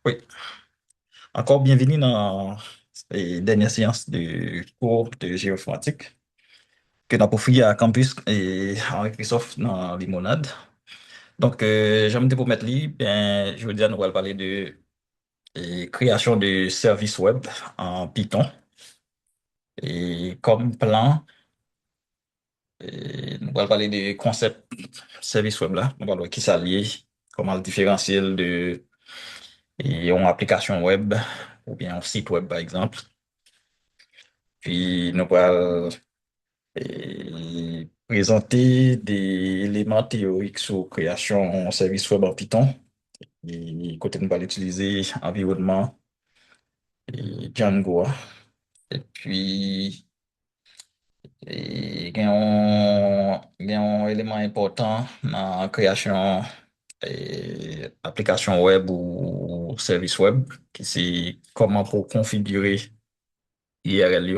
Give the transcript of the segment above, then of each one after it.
Oui, encore bienvenue dans les dernières séances de cours de géoinformatique que nous avons offert à Campus et Henri Christophe dans Limonade. Donc, j'aimerais vous mettre là, je veux dire, nous allons parler de création de services web en Python. Et comme plan, nous allons parler de concept service web là. Nous allons voir qui s'allie, comment le différentiel de une application web ou bien un site web par exemple. Puis, nous allons présenter des éléments théoriques sur création en service web en Python. Et côté nous allons utiliser environnement et Django. Et puis, il y a un élément important dans la création application web ou service web, qui c'est comment pour configurer IRL,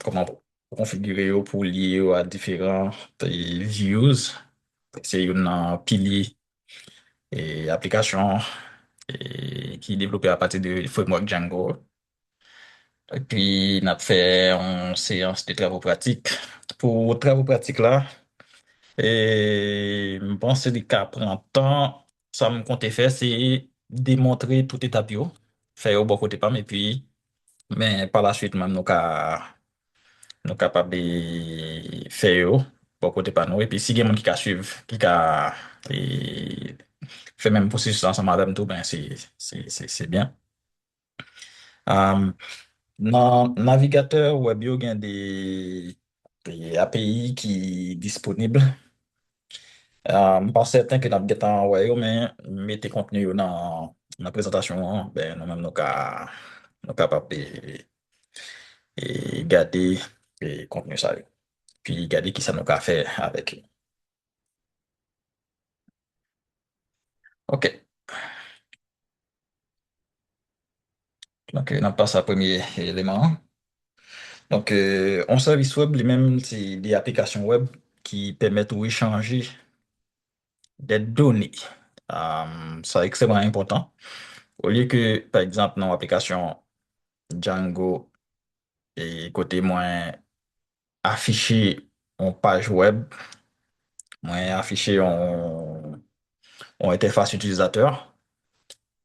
comment pour configurer pour lier à différents views. C'est un pilier et application qui est développé à partir du framework Django. Et puis, on a fait une séance de travaux pratiques. Pour travaux pratiques là, je pense que c'est des cas prend temps. Ça me compte faire, c'est démontrer tout étape yo, faire au bon côté pas, et puis, mais par la suite, même, nous capables de faire yo, bon côté pas nous, et puis si il y a quelqu'un qui a suivre, qui a fait même processus ensemble avec tout, ben c'est bien. Euh, Dans navigateur web, il y a des API qui disponibles. Pas certain que nous avons ouais, mais mettez contenu dans la présentation, hein, ben, nous-mêmes, nous capables de garder le contenu ça. Puis garder qui ça nous a fait avec. OK. Donc, on passe au premier élément. Donc, un service web, lui-même, c'est des applications web qui permettent d'échanger des données. Ça, extrêmement important. Au lieu que, par exemple, dans l'application Django, et côté moins afficher en page web, moins afficher en interface utilisateur,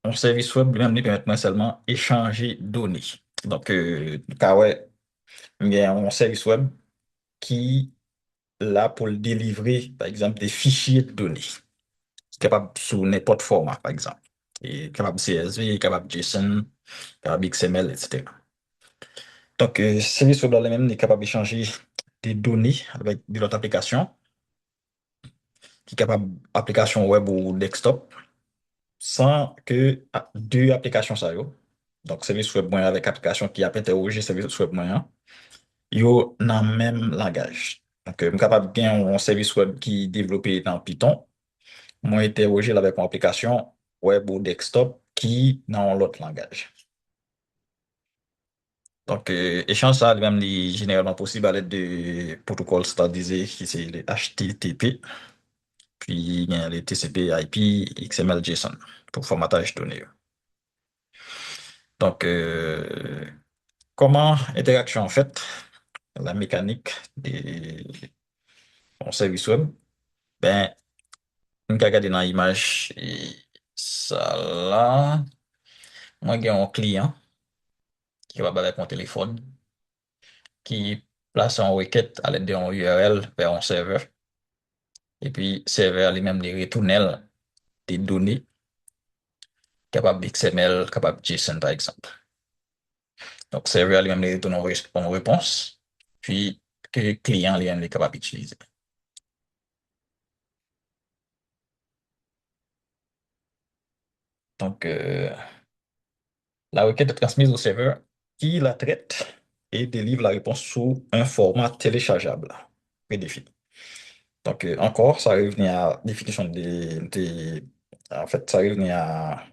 un service web lui-même lui permet moins seulement échanger données. Donc, car ouais, il y a un service web qui là pour le délivrer, par exemple, des fichiers de données, capable sous n'importe format, par exemple. Et capable CSV, capable JSON, capable XML, etc. Donc, service web là même est capable d'échanger des données avec de l'autre application, qui est capable application web ou desktop, sans que deux applications ça yo. Donc, service web moyen avec application qui a interrogé service web moyen, yo dans le même langage. Donc, je suis capable de gagner un service web qui est développé dans Python, moi interroger avec une application web ou desktop qui dans l'autre langage. Donc, échange ça lui-même est généralement possible à l'aide de protocoles standardisés qui c'est les HTTP, puis il y a les TCP, IP, XML, JSON pour formatage de données. Donc, comment interaction en fait, la mécanique des mon service web, ben, on peut regarder dans l'image et ça là, moi j'ai un client qui va avec mon téléphone qui place une requête à l'aide d'un URL vers un serveur et puis serveur lui-même les retourner des données capables d'XML, capables de JSON par exemple. Donc serveur lui-même les retourne en réponse puis que le client lui-même est capable d'utiliser. Donc, la requête est transmise au serveur qui la traite et délivre la réponse sous un format téléchargeable prédéfini. Donc, encore, ça revient à définition en fait, ça revient à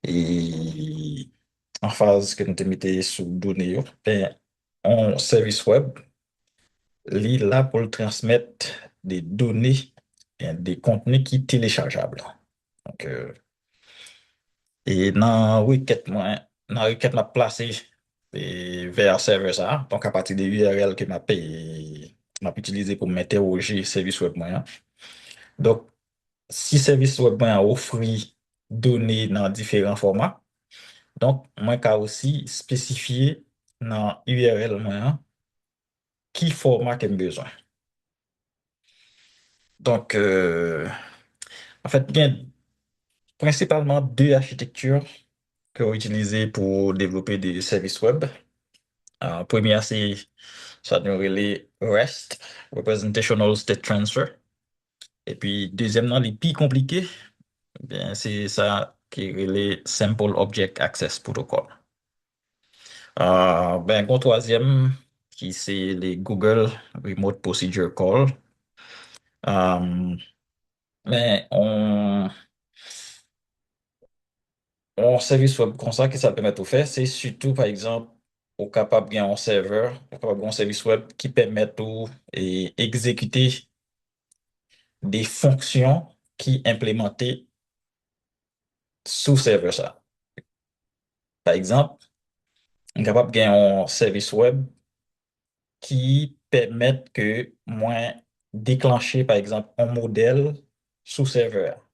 et en phase que nous te mettons sous données, ben, un service web, il est là pour le transmettre des données, des contenus qui téléchargeables. Donc, Et dans requête m'a placé vers serveur ça. Donc, à partir des URL que m'a utilisé pour m'interroger service web moyen. Donc, si service web moyen offre données dans différents formats, donc, moi, qu'à aussi spécifier dans URL moyen qui format que j'ai besoin. Donc, en fait, il y a principalement deux architectures qu'on utilisées pour développer des services web. Première, c'est ça nous relais REST, Representational State Transfer. Et puis, deuxièmement, les plus compliqués, bien, c'est ça qui relait Simple Object Access Protocol. Ben, un troisième, qui c'est les Google Remote Procedure Call. Euh, mais on service web comme ça, que ça permet de faire, c'est surtout, par exemple, au capable de un serveur, au capable d'un service web qui permet de exécuter des fonctions qui implémentées sous serveur ça. Par exemple, on est capable de un service web qui permet que moi déclencher, par exemple, un modèle sous serveur.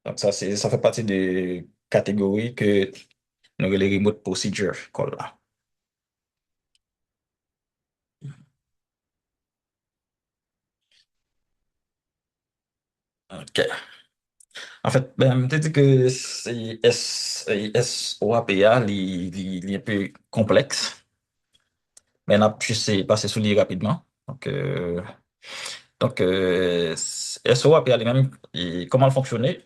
Donc, ça fait partie des catégories que nous les remote procedure, call là. OK. En fait, ben, je te dis que c'est SOAPA, il est un peu complexe, mais on a pu se passer sous lui rapidement. Donc, SOAPA lui-même, comment le fonctionner?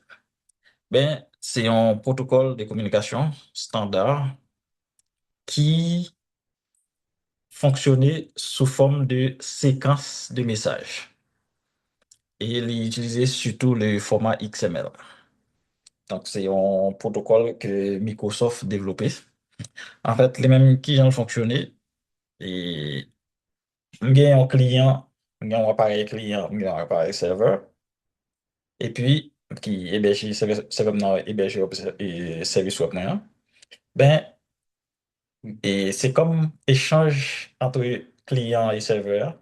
Ben, c'est un protocole de communication standard qui fonctionnait sous forme de séquence de messages. Et il utilisait surtout le format XML. Donc, c'est un protocole que Microsoft développait. En fait, les mêmes qui ont fonctionné, et il y a un client, il y a un appareil client, il y a un appareil serveur, et puis qui héberge, c'est comme dans héberger et service web moyen. Ben, et c'est comme échange entre client et serveur,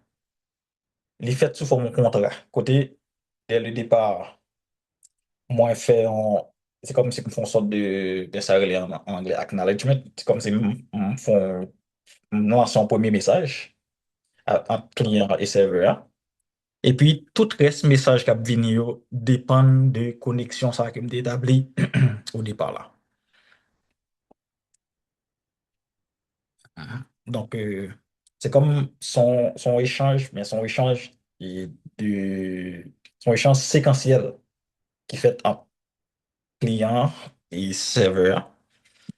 les fait sous forme de contrat. Côté, dès le départ, moi, c'est comme si on fait une sorte de ça relais en anglais, acknowledgement. C'est comme si on font, nous, son premier message entre client et serveur. Et puis, tout reste message qui a venir dépend de connexion ça qui me établi au départ là. Mhm. Donc, c'est comme son échange, mais est de, son échange séquentiel qui fait entre client et serveur.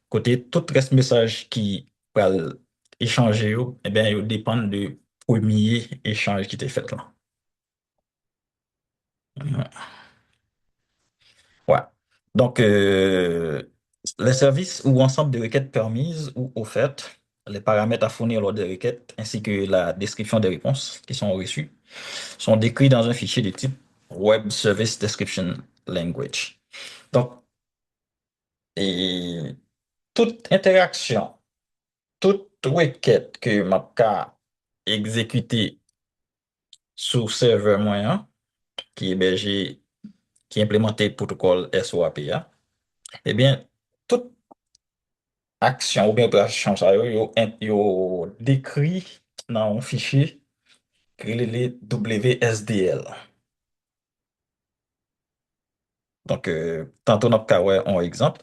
Côté tout reste message qui va échanger, eh bien, il dépend du premier échange qui était fait là. Mhm. Ouais. Donc, les services ou ensemble de requêtes permises ou offertes, les paramètres à fournir lors des requêtes, ainsi que la description des réponses qui sont reçues, sont décrits dans un fichier de type Web Service Description Language. Donc, et toute interaction, toute requête que m'a exécutée sous serveur moyen, qui est hébergé, qui implémenté le protocole SOAPA, eh bien, toute action ou bien opération ça yo décrit dans un fichier que les WSDL. Donc, tantôt, on a ouais, un exemple.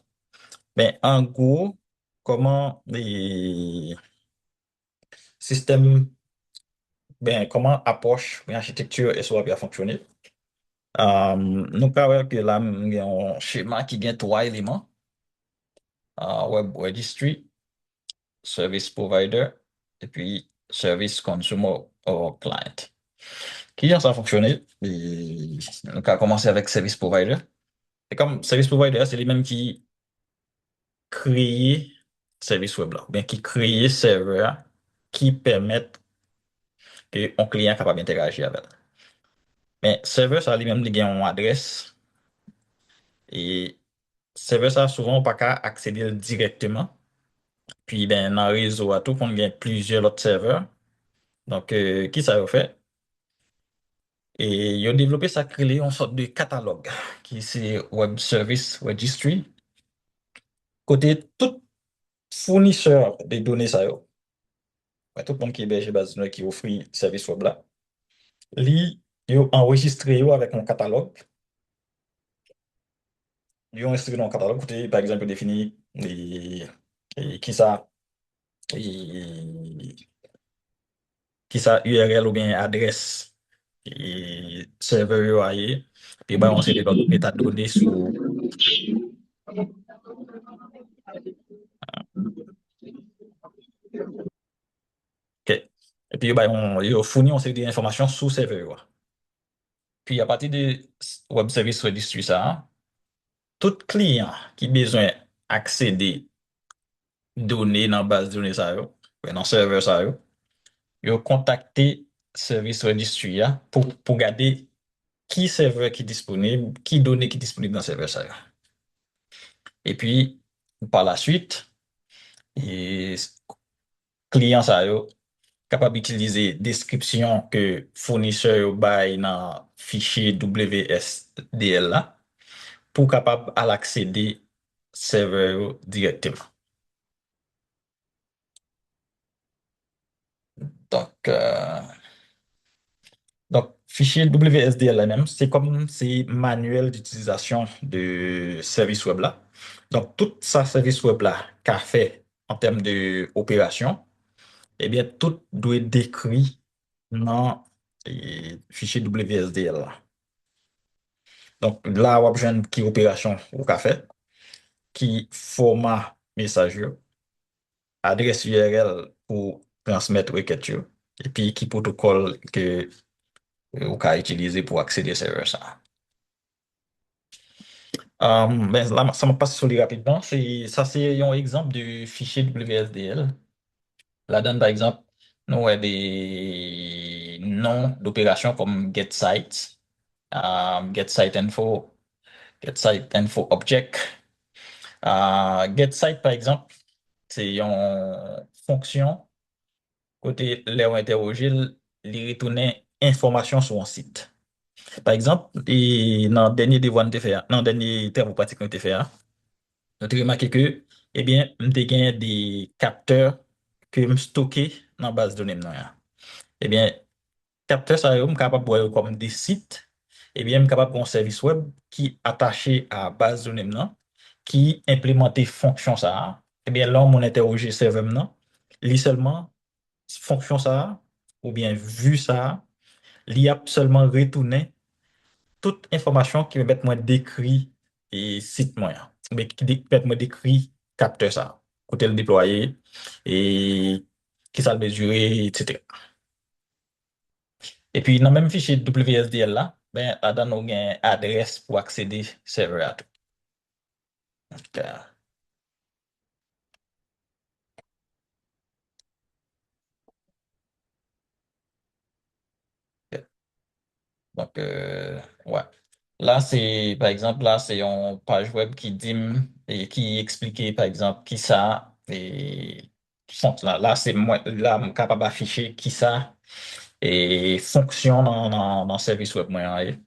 Mais en gros, comment les systèmes, ben, comment approche l'architecture SOA a fonctionné. Nous avons que là, il y a un schéma qui a trois éléments. Web Registry, Service Provider, et puis Service Consumer or Client. Qui a ça fonctionné? Et on a commencé avec Service Provider. Et comme Service Provider, c'est les mêmes qui créent service web là, ou bien qui créent serveur qui permettent que un client capable d'interagir avec. Mais serveur, ça lui-même, il a une adresse et serveur ça, souvent, on pas qu'à accéder directement. Puis, ben, dans le réseau, à tout, on a plusieurs autres serveurs. Donc, qui ça a fait? Et ils ont développé ça, créé une sorte de catalogue, qui c'est Web Service Registry. Côté tout fournisseur de données, ça, yo, ouais, tout le monde qui héberge base de données, qui offre service web là, ils ont enregistré yo avec un catalogue. Ils ont inscrit dans un catalogue, côté, par exemple, défini qui ça, et- qui ça URL ou bien adresse et serveur yo a ye. Puis bah, on sait des autres métadonnées sous. OK. Et puis bah, on fournit on sait des informations sous serveur yo. Puis à partir de Web Service Registry ça, hein, tout client qui besoin accéder données dans base de données ça yo, ouais, dans serveur ça yo contacter service registry là, pour garder qui serveur qui est disponible, qui données qui est disponible dans le serveur ça yo. Et puis par la suite, et client ça yo capable d'utiliser description que fournisseur yo bay dans fichier WSDL là pour capable à l'accéder serveur yo directement. Donc, fichier WSDL là-même, c'est manuel d'utilisation de service web là. Donc, tout ça service web là qu'a fait en termes d'opération, eh bien, tout doit être décrit dans fichier WSDL là. Donc, là, on a besoin qui opération ou qu'a fait, qui format message, yo, adresse URL pour transmettre requête, yo, et puis qui protocole que ou qu'a utiliser pour accéder à serveur ça. Ben, là, ça m'a passé sur les rapidement. Ça, c'est un exemple de fichier WSDL. Là-dedans, par exemple, nous avons des noms d'opérations comme getSite, getSiteInfo, getSiteInfo Object. GetSite, par exemple, c'est une fonction côté les interroger, les retourner information sur un site. Par exemple, et dans le dernier devoir que nous avons fait, dans le dernier terme pratique que nous avons fait, nous avons remarqué que, eh bien, nous avons des capteurs que nous stockés dans la base de données. Eh bien, capteurs, ça, nous capable de voir comme des sites, eh bien, nous capable de un service web qui est attaché à la base de données, qui implémente fonction ça. Eh bien, là, on interroger serveur, lit seulement fonction ça, ou bien vu ça, il a seulement retourné toute information qui me permet moi décrit et site moyen, mais qui permet moi décrit capteur ça, côté le déployer et qui ça le mesurer, etc. Et puis dans le même fichier WSDL là, ben là-dedans nous avons une adresse pour accéder serveur à tout. Donc, ouais. Là, c'est, par exemple, là, c'est une page web qui dit et qui explique, par exemple, qui ça, et là, c'est moi, là, je suis capable d'afficher qui ça, et fonction dans le service web, moi, hein,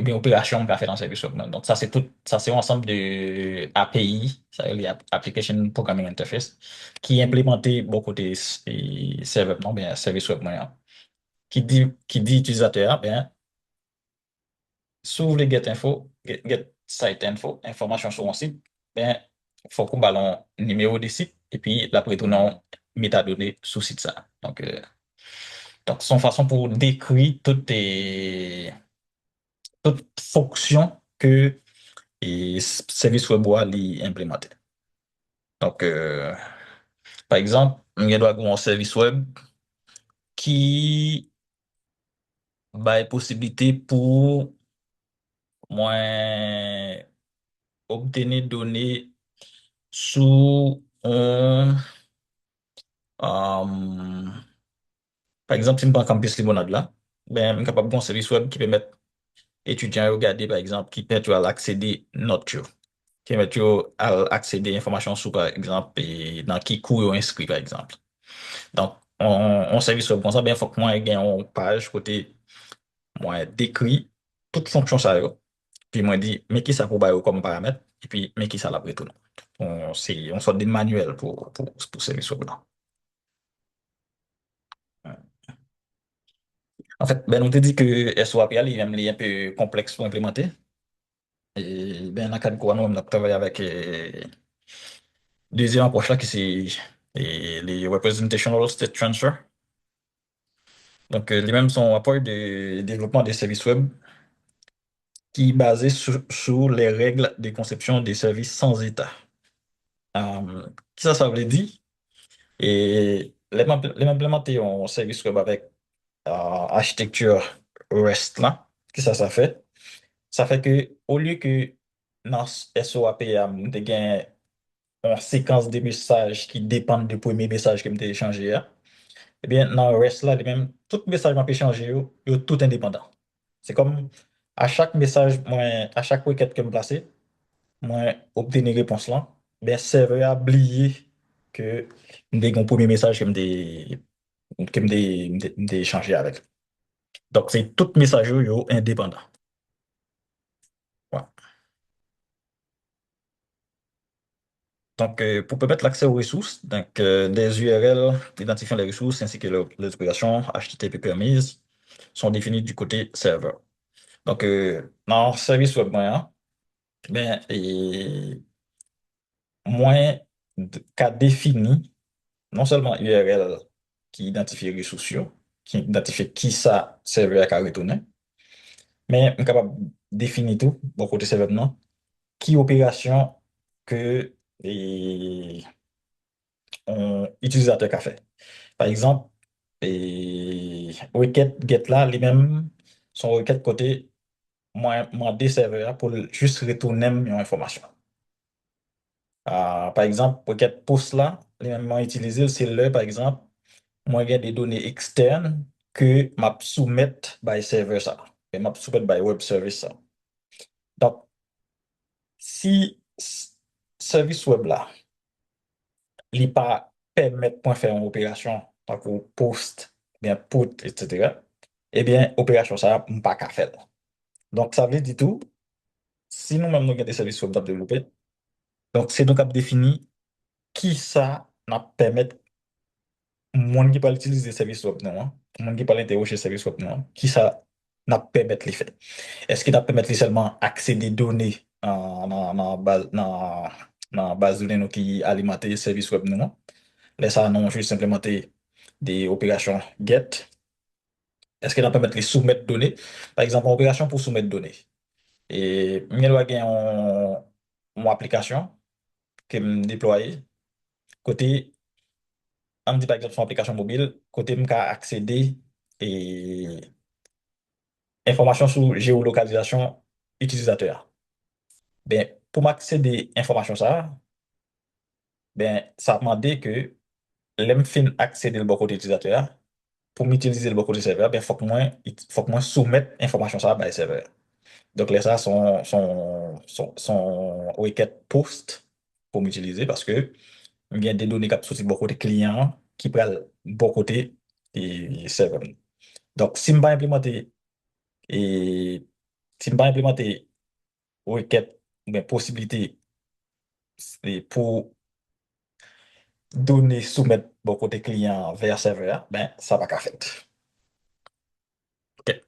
bien opération qu'on a fait dans le service web. Donc, ça, c'est tout, ça, c'est un ensemble de API, ça, veut dire Application Programming Interface, qui est implémenté beaucoup de serveurs, non, bien, service web, moi, hein. Qui dit utilisateur, bien, s'ouvre les get info, get site info, information sur un site, ben, faut qu'on ballon numéro de site et puis là, après tout, non, métadonnées sous site ça. Donc, son façon pour décrire toutes fonctions que service web a implémenté. Donc, par exemple, il y a un service web qui a possibilité pour moi obtenir données sous un, par exemple, si je prends Campus Limonade là, ben, je suis capable de un service web qui permet étudiants regarder, par exemple, qui permettent à accéder notes, yo, qui permettent à accéder informations sur, par exemple, et dans qui cours ils ont inscrit, par exemple. Donc, on service web comme ça, ben, faut que moi, ait une page côté, moi, décrit toute fonction ça, yo. Puis moi, dit, mais qui ça pour bailler comme paramètre, et puis, mais qui ça la tout. On sort des manuels pour service web là. En fait, ben, on te dit que SOAP, il est un peu complexe pour implémenter. Et ben, dans le cadre de quoi, nous, on a travaillé avec deuxième approche là, qui c'est les Representational State Transfer. Donc, les mêmes sont un apport de développement des services web qui est basé sur les règles de conception des services sans état. Ça veut dire? Et les implémenter en service web avec architecture REST là, ça fait? Ça fait que, au lieu que dans SOAP, tu gain une séquence de messages qui dépendent du premier message que tu échangé, eh bien, dans le reste là, tout message que je échangé, yo tout indépendant. C'est comme à chaque message, moi, à chaque requête que je place, moi, obtenir réponse là, ben, serveur a oublié que j'ai un premier message que échangé avec. Donc, c'est tout message yo indépendant. Ouais. Donc, pour permettre l'accès aux ressources, donc, des URL identifiant les ressources ainsi que les opérations HTTP permises sont définies du côté serveur. Donc, dans le service web moyen, ben, et moins qu'a défini non seulement URL qui identifie les ressources, qui identifie qui ça serveur a retourné, mais on est capable de définir tout, bon côté serveur non, qui opération que un utilisateur a fait. Par exemple, requête get là, les mêmes sont requête côté moi des serveurs pour juste retourner une information. Par exemple, requête post là, les mêmes utilisé, c'est là, par exemple, moi j'ai des données externes que m'a soumettre by server ça, et m'a soumettre by web service ça. Donc, si service web là, il pas permettre pour faire une opération, par exemple post, bien put, etc., eh bien, opération ça, on pas qu'à faire. Donc, ça veut dire tout, si nous-mêmes nous avons des services web à développer, donc c'est donc à définir qui ça n'a permettre monde qui peut utiliser service web non, hein, monde qui peut interroger service web non, qui ça n'a permettre les faits. Est-ce qu'il n'a permettre seulement accéder données dans base de données qui alimente le service web non? Là, ça non juste implémenter des opérations get. Est-ce qu'il n'a permettre les soumettre données? Par exemple, une opération pour soumettre données. Et il y a une application que je déploie côté on dit par exemple son application mobile, côté je accéder et information sur géolocalisation utilisateur. Ben, pour m'accéder à information ça, ben, ça demande que l'aime fin accéder le bon côté utilisateur, pour m'utiliser le bon côté serveur, ben, faut que moi soumette information ça à serveur. Donc là, ça, son requête post pour m'utiliser parce que il y a des données qui sont sorties de bon côté client qui prennent bon côté et serveur. Donc, si je vais implémenter et si je vais implémenter requête, ben, possibilité pour donner, soumettre bon côté client vers serveur, ben, ça va qu'à faire. OK.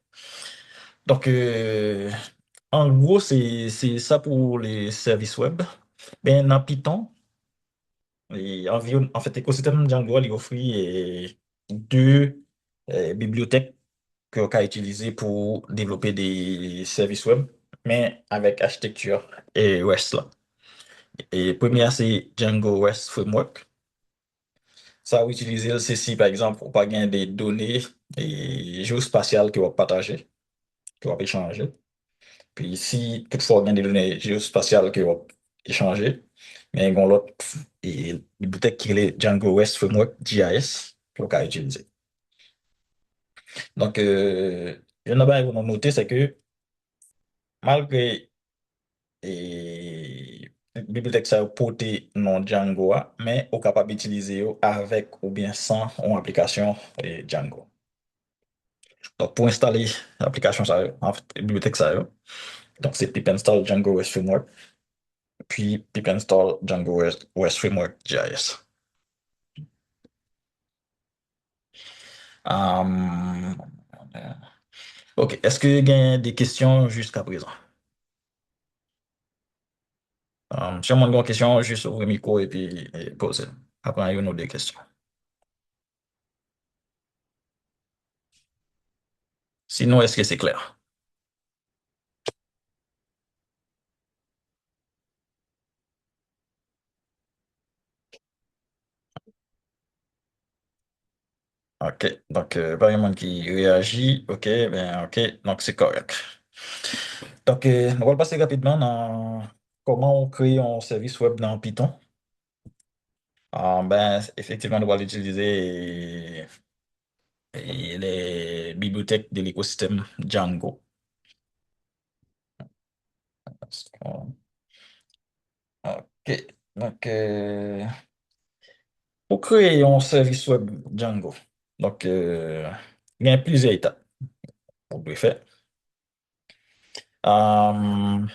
Donc, en gros, c'est ça pour les services web. Ben, dans Python, en fait, l'écosystème Django, il offre deux bibliothèques que l'on peut utiliser pour développer des services web, mais avec architecture et REST là. Et première, c'est Django REST Framework. Ça, va utiliser le CC, par exemple, pour pas gagner des données et géospatiales qui vont partager, qui vont échanger. Puis, si toutefois, il y a des données géospatiales qui vont échanger, mais il y a l'autre bibliothèque qui est le Django REST Framework, JS, que l'on peut utiliser. Donc, il y en a pas à noter, c'est que malgré et bibliothèque ça porté non Django, mais on capable d'utiliser yo avec ou bien sans une application Django. Donc, pour installer l'application ça, en fait, bibliothèque ça, donc c'est pip install Django REST Framework, puis pip install Django REST Framework JS. Um, ok, est-ce que y a des questions jusqu'à présent? Si on a une question, juste ouvrir le micro et puis poser. Après, il y a une autre question. Sinon, est-ce que c'est clair? OK. Donc, pas de monde qui réagit. OK, ben, OK. Donc, c'est correct. Donc, on va le passer rapidement dans comment on crée un service web dans Python. Ben, effectivement, on va l'utiliser les bibliothèques de l'écosystème Django. OK. Donc, pour créer un service web Django, donc, il y a plusieurs étapes pour le faire. Euh,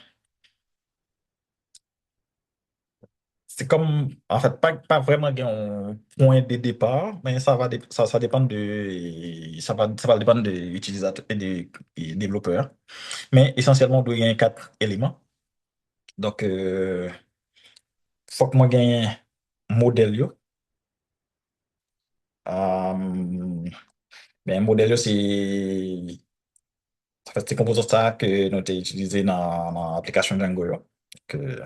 C'est comme, en fait, pas vraiment un point de départ, mais ça dépend ça va dépendre de l'utilisateur et des développeurs. Mais essentiellement, il y a quatre éléments. Donc, faut que moi gagne modèle, yo. Ben, modèle, yo, en fait, c'est composant ça que nous avons utilisé dans l'application Django, yo. Que,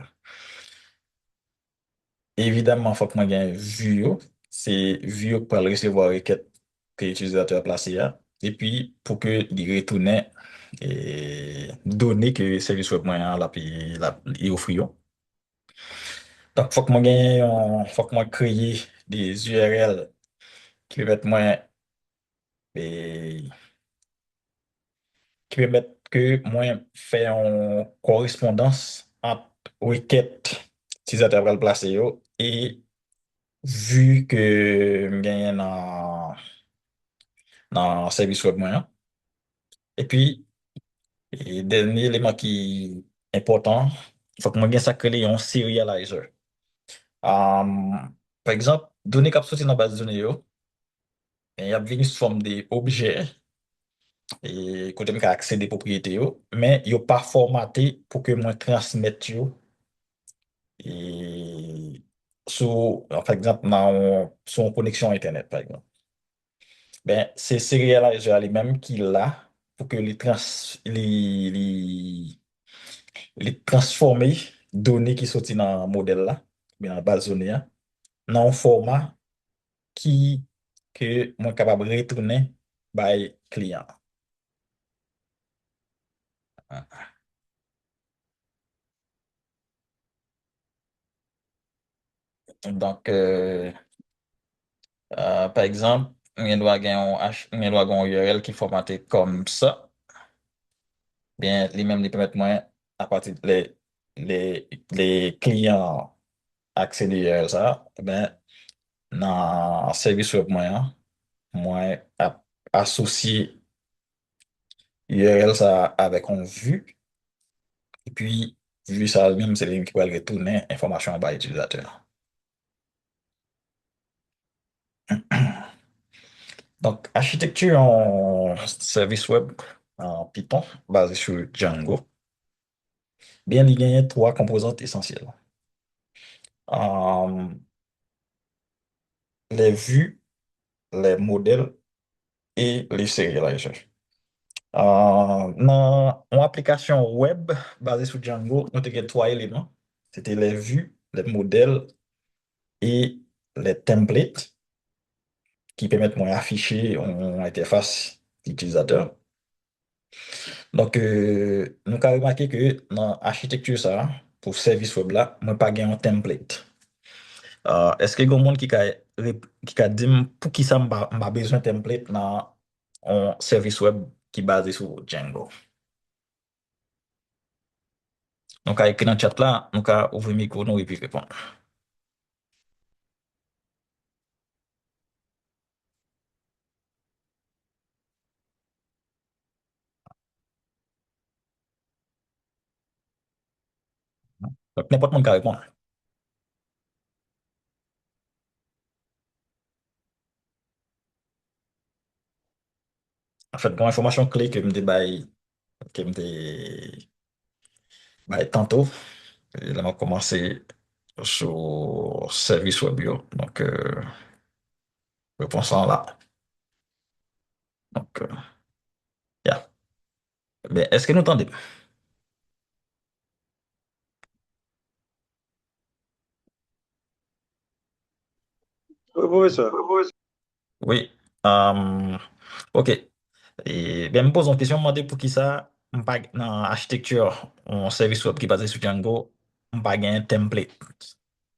évidemment, faut que moi gagne vue, yo. C'est vue yo pour recevoir requête que l'utilisateur a placé là. Et puis, pour que il retourne données que le service web moyen il offre. Yo. Donc, faut que moi créer des URL qui permettent moi, et, qui permettent que moi faire une correspondance entre requête utilisateur va le placer yo, et vu que gagne dans le service web moyen. Et puis, et dernier élément qui est important, il faut que moi gagne ça créer un serializer. Par exemple, données qui sorti dans la base de données, yo, il y a une forme d'objets et côté me accéder aux propriétés, yo, mais ils pas formaté pour que moi transmette yo, et par exemple, sur une connexion Internet, par exemple. Ben, c'est serializer lui-même qui l'a pour que les transformer données qui sont dans le modèle là, bien dans la base de données, hein, dans un format qui que moi capable de retourner by client. Donc, par exemple, on doit gagner on doit gagner un URL qui est formaté comme ça. Bien, lui-même, il permet moi, à partir les clients accéder à ça, ben, dans le service web moyen, moi, associer URL ça avec un vue, et puis, vue ça même, c'est lui qui va retourner information à l'utilisateur. Donc, architecture en service web en Python, basé sur Django. Bien, il y a trois composantes essentielles. Euh, les vues, les modèles et les serializers. Dans une application web basée sur Django, nous avons trois éléments. C'était les vues, les modèles et les templates qui permettent d'afficher une interface utilisateur. Donc, nous avons remarqué que dans l'architecture, ça, pour service web là, moi pas un template. Est-ce que y a un monde qui a dit pour qui ça m'a besoin de template dans un service web qui est basé sur Django? Nou ka ekri nan chat la, nou ka ouvri mikro nou epi repon. Donc, n'importe moun ka repon. En fait, kon informasyon kle ke mte bay tantôt, la m'a komanse sou servis web yo. Donc, repon san la. Donc, ya. Ben, eske nou tande? Oui, professeur. Oui. Ok. Et ben, me pose une question, me demande pour qui ça, m'pa dans architecture, un service web qui basé sur Django, m'pa gen un template.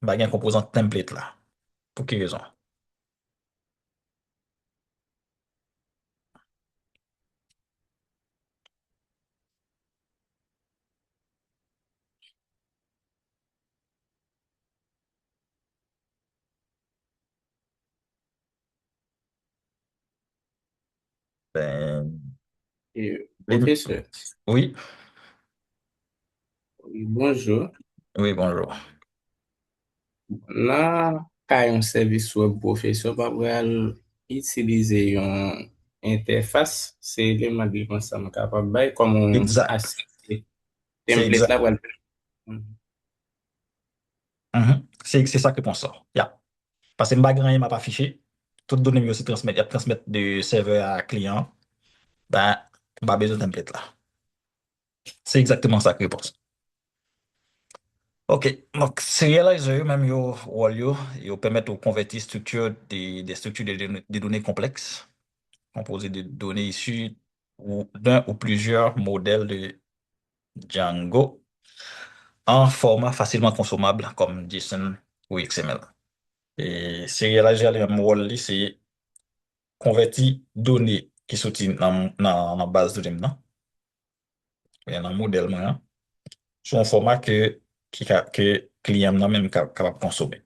M'pa gen un composant template là. Pour quelle raison? Ben, Et, les- professeur, oui, oui, bonjour. oui, bonjour. Là, quand un service web professeur va utiliser une interface, c'est l'élément de ça capable de comme un Exact. assisté C'est template là. exact. Voilà. Mhm. C'est ça que pense ça. Yeah. Parce que m'pa gen rien m'a pas affiché. Toutes données mi aussi transmettre de serveur à client. Ben, m'pa besoin de template là. C'est exactement ça que je pense. Ok, donc serializer même yo, rôle yo permettent de convertir des structures de données complexes, composées de données issues d'un ou plusieurs modèles de Django en format facilement consommable comme JSON ou XML. Et serializer le même rôle li, c'est convertir données qui sont dans base de données, nan, et dans modèle nan, sur un format que client nan même capable de consommer.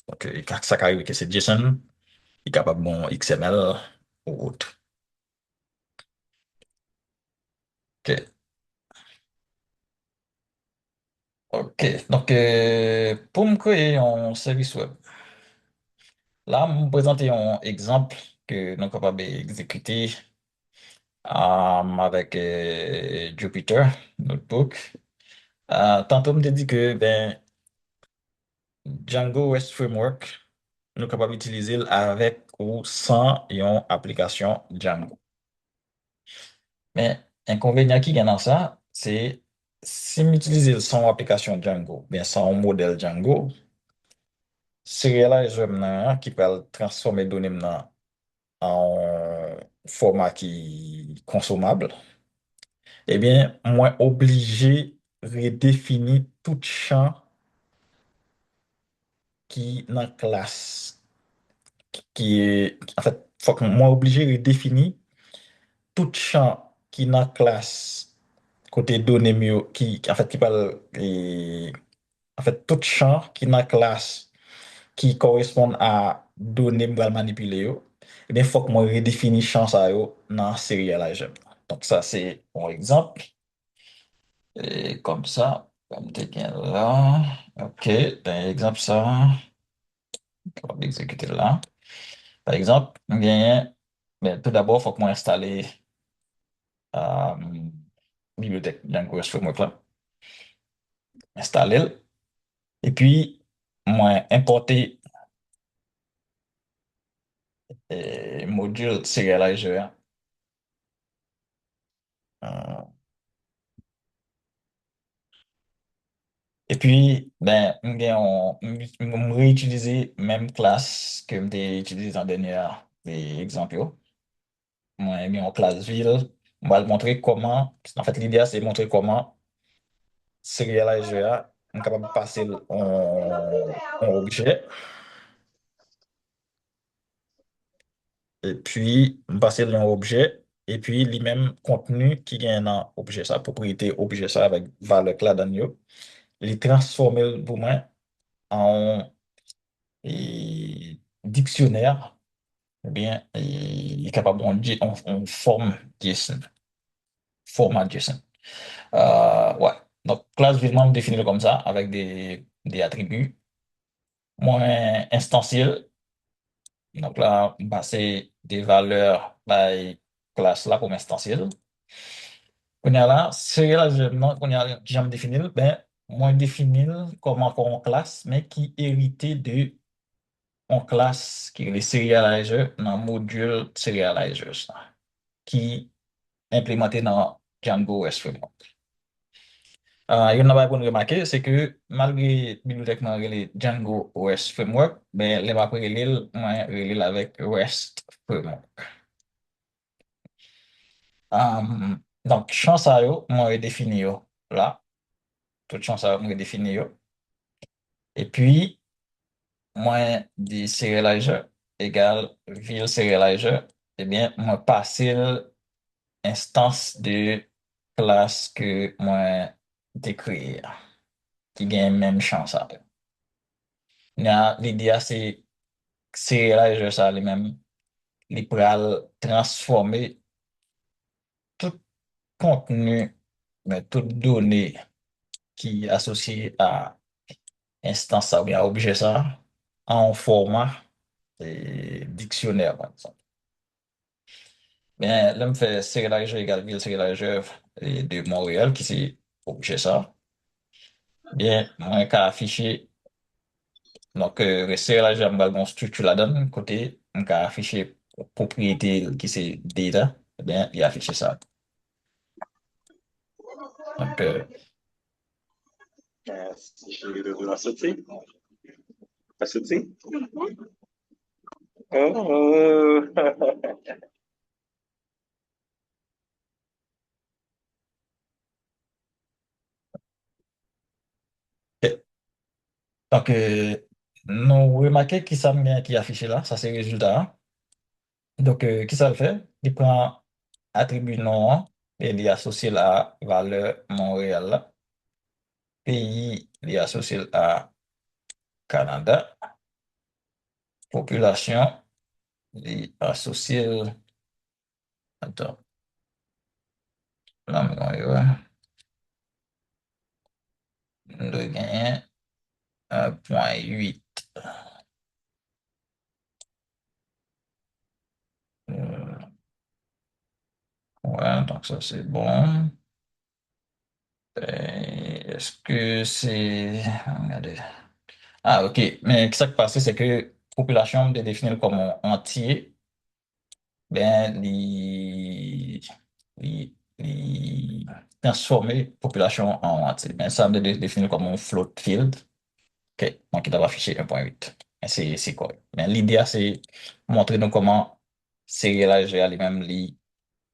Donc, ça arrive que c'est JSON, il est capable bon XML ou autre. OK. OK. Donc, pour me créer un service web, là, je vais présenter un exemple que nous sommes capables d'exécuter avec Jupyter Notebook. Tantôt, je me dit que ben, Django REST Framework, nous sommes capables d'utiliser avec ou sans une application Django. Mais inconvénient qui est dans ça, c'est si m'utiliser son application Django, bien sans modèle Django, serializer nan qui peut transformer données nan en format qui consommable, eh bien, moi obligé redéfinir tout champ qui dans classe qui est en fait faut que moi obligé redéfinir tout champ qui dans classe côté données mieux qui en fait qui parle en fait tout champ qui dans classe qui correspondent à données m'bral manipuler yo, eh bien, faut que moi redéfinis champ ça yo dans serializer. Donc ça c'est un exemple. Et comme ça, comme t'es bien là. OK, un exemple ça, on va exécuter là. Par exemple, bien, ben, tout d'abord, il faut que moi installer la bibliothèque Django REST Framework là. Installer. Et puis, moi importer module serializer. euh, Et puis, ben, on réutiliser même classe que j'ai utilisé dans le dernier exemple. Moi, j'ai mis en classe ville. On va le montrer comment, en fait, l'idée, c'est de montrer comment Serializer est capable de passer en objet. Et puis, passer en objet. et puis les mêmes contenus qui gagnent dans objet ça, propriété objet ça avec valeur là dans yo, les transformer pour moi en dictionnaire, ou bien il est capable en forme JSON, format JSON. Ouais. Donc, classe visuellement définie comme ça, avec des attributs moins instantiels. Donc là, bah, c'est des valeurs by classe là comme instantielles. On y a là, serialisation, on y a j'aime définir, ben, moins définir comme encore en classe, mais qui hérité de en classe, qui est le serializer dans le module serializer, ça, qui est implémenté dans Django REST Framework. Il y en a pas pour nous remarquer, c'est que malgré bibliothèque nan relé Django REST Framework, ben, les pas relé, moi, relé avec REST Framework. Donc, champ ça yo, moi, redéfini yo là, tout champ ça yo, moi, redéfini yo. Et puis, moi, dit serializer égale ville serializer, eh bien, moi, passer instance de classe que moi, décrit, qui gagne même champ ça yo. L'idée, c'est là, je ça lui-même, il pral transformer tout contenu, mais toute donnée qui est associée à instance ça ou bien à objet ça en format dictionnaire, par exemple. Bien, là, me fait serializer égale ville serializer de Montréal, qui c'est objet ça. Bien, moi, qu'à afficher, donc, serializer, m'a bon structure là-dedans, côté, on qu'à afficher propriété qui c'est data, eh bien, il affiche ça. Donc, Si je sorti. Pas sorti? Oh. ok. Donc, nous remarquons qui ça bien qui est affiché là, ça c'est le résultat. Donc, qui ça le fait? Il prend attribut nom et il est associé la valeur Montréal là. Pays, il est associé à Canada. Population, il est associé, attends, là, le gain 1,8. Ouais, donc ça c'est bon. Est-ce que c'est... Regardez. Ah, ok. Mais ce qui s'est passé, c'est que population est définie comme entier, ben, les transformer population en entier. Ben, ça me définir comme un float field. Ok. Donc, il doit afficher 1,8. Mais c'est quoi? Mais l'idée, c'est montrer nous comment serializer lui-même,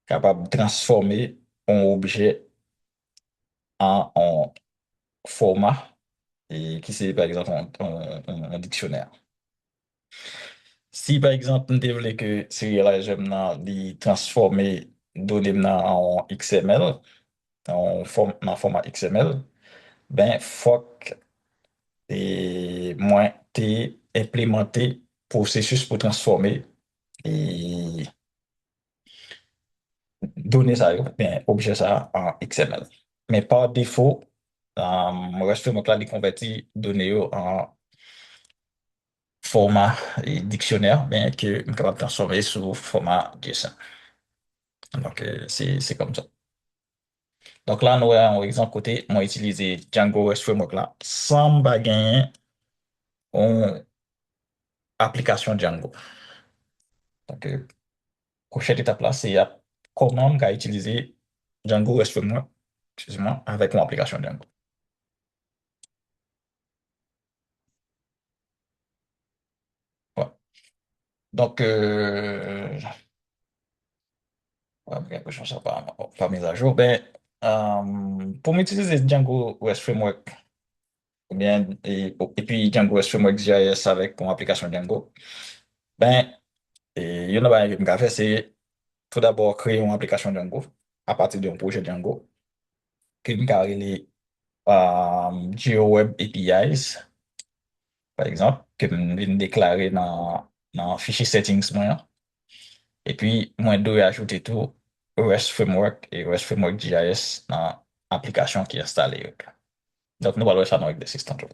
capable de transformer un objet en format et qui c'est par exemple un dictionnaire. Si par exemple nous voulons que serializer là de transformer données là en XML, en format XML, ben faut que moi t'ai implémenté processus pour transformer et donner ça, bien objet ça en XML. Mais par défaut, REST Framework là, il convertit données yo en format et dictionnaire, bien que nous capable de transformer sous format JSON. Donc, c'est comme ça. Donc là, nous avons un exemple côté, moi utiliser Django REST Framework là, sans gagner une application Django. Donc, prochaine étape là, c'est comment on va utiliser Django REST Framework, excusez-moi, avec une application Django. Ouais. Donc, ouais, quelque chose pas mis à jour. Ben, pour m'utiliser Django REST Framework, ou bien, et puis Django REST Framework JS avec une application Django, ben, il y en a pas qui me fait, c'est tout d'abord créer une application Django à partir d'un projet Django que nous carrément GeoWeb APIs, par exemple, que nous venons déclarer dans fichier settings moi. Et puis, moi, dois ajouter tout REST Framework et REST Framework JS dans l'application qui est installée. Donc, nous allons faire ça dans l'exercice tantôt.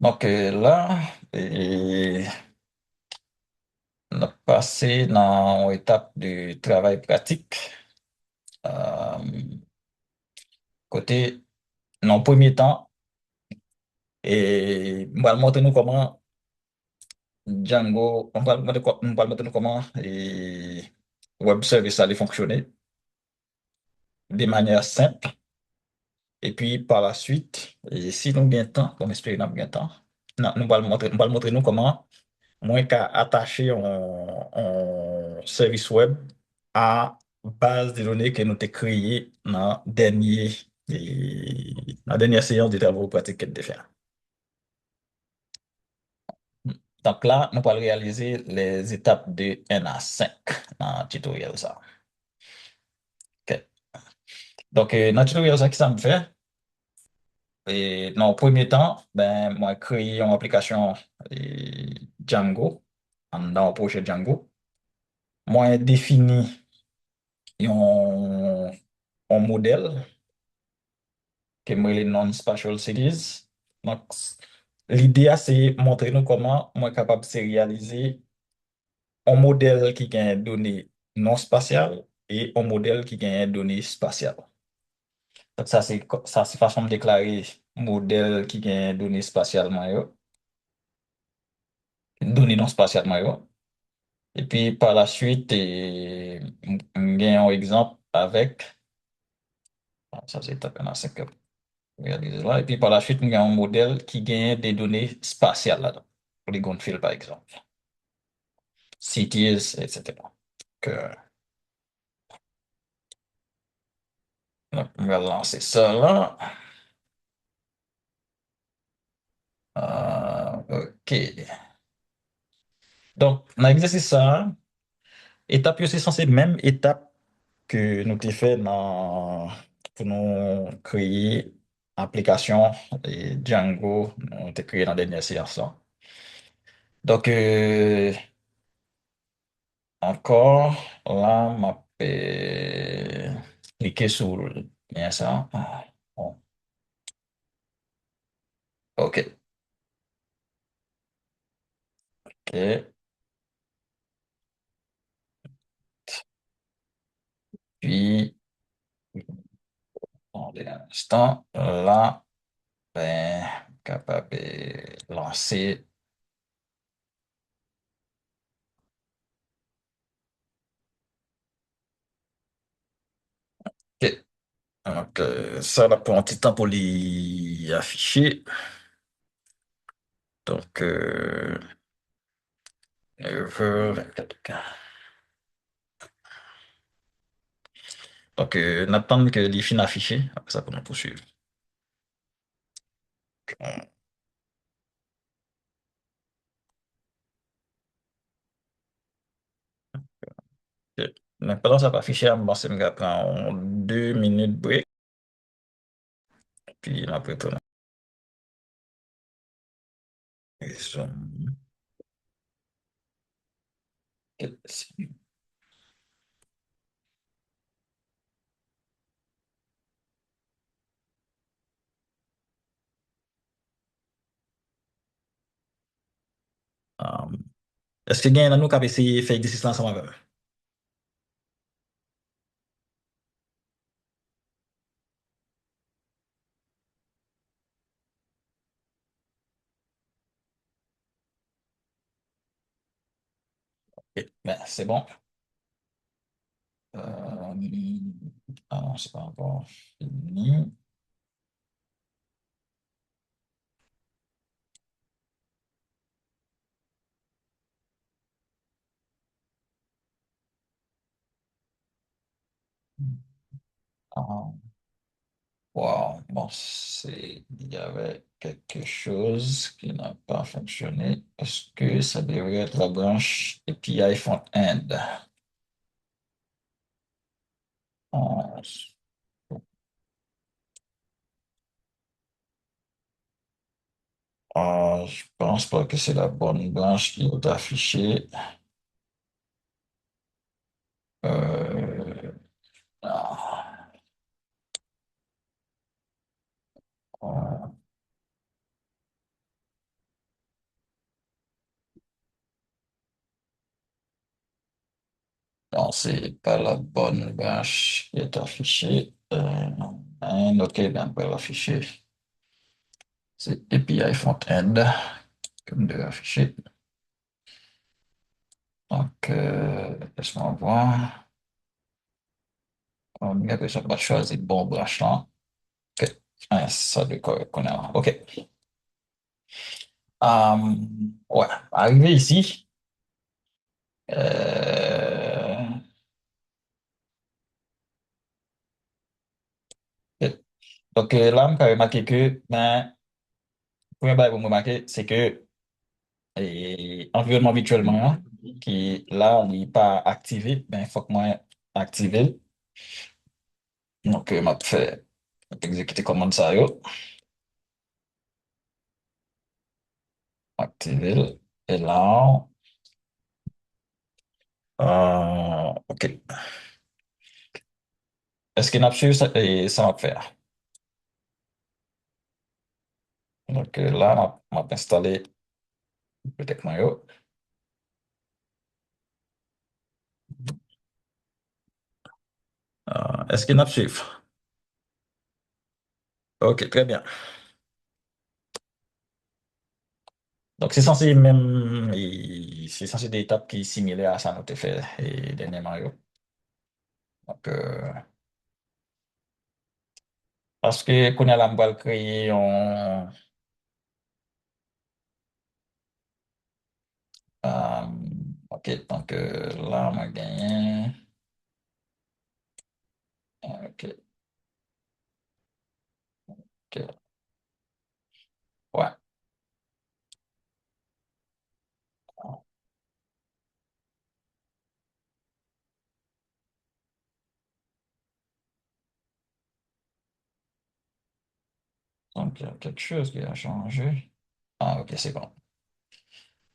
Donc, là, on a passé dans l'étape du travail pratique. Euh, Côté, dans le premier temps, et on va montrer nous comment Django, on va montrer nous comment web service allait fonctionner de manière simple. Et puis par la suite, et si nous avons temps, comme espérons nous avons temps, nous allons montrer nous comment moins qu'à attacher un service web à base de données que nous avons créé dans la dernière séance de travaux pratiques que nous avons fait. Donc là, nous allons réaliser les étapes de 1 à 5 dans le tutoriel ça. OK. Donc, dans le tutoriel ça, qui ça me fait? Et dans le premier temps, ben, moi, créé une application Django, dans le projet Django. Moi, défini un modèle que moi, les non-spatial cities. Donc, l'idée, c'est montrer nous comment moi capable de réaliser un modèle qui gagne données non spatiales et un modèle qui gagne données spatiales. Donc, ça, c'est façon de déclarer modèle qui gagne données spatialement, données non spatialement, yo. Et puis, par la suite, on gagne un exemple avec, ça c'est étape 1 à 5 réaliser là. Et puis, par la suite, on gagne un modèle qui gagne des données spatiales là-dedans. Polygon field, par exemple. Cities, etc. Donc, on va lancer ça là. OK. Donc, dans l'exercice ça, étape, c'est censé même étape que nous avons fait pour nous créer application et Django, nous avons créé dans la dernière séance là. Donc, encore, là, m'a cliquer sur le lien ça. Bon. OK. OK. Puis, attendez un instant. Là, ben, capable de lancer. OK. Donc, ça, là, pour un petit temps pour les afficher. Donc, over 24K. Donc, on attend que les fins affichées. Après ça, pour nous poursuivre. OK. Donc, pendant que ça va afficher, bon, c'est me prendre 2 minutes break. Puis, après, tout. Est-ce que quelqu'un nous qui a essayé de faire exercice là ensemble avec? OK. Ben, c'est bon. Ah non, c'est pas encore fini. Ah, Wow, bon, il y avait quelque chose qui n'a pas fonctionné. Est-ce que ça devrait être la branche API front-end? On- je pense pas que c'est la bonne branche qui est affichée. Euh, ah, ah, non, c'est pas la bonne branche qui est affichée. Ok, ben, on peut l'afficher. C'est API front-end, comme de l'afficher. Donc, laisse-moi voir. On a besoin de choisir bon branche là. OK. Ah, ça doit connaître là. OK. Ouais, arrivé ici. Euh, donc là, je peux remarquer que, ben, premier bail pour me remarquer, c'est que environnement virtuellement, hein, qui là, il n'est pas activé, ben, il faut que moi active. Donc, je vais exécuter commande ça, yo, activer. Et là, OK. Est-ce qu'il y a une ça, et ça va faire? Donc là, on va installer peut-être Mario. Est-ce qu'il y a une chiffre? OK, très bien. Donc c'est censé même, c'est censé des étapes qui sont similaires à ça qu'on a fait et dernier Mario. Donc, parce que qu'on a là, on va créer euh, OK, donc là, on va gagner. OK, OK, ouais. Donc, il y a quelque chose qui a changé. Ah, OK, c'est bon.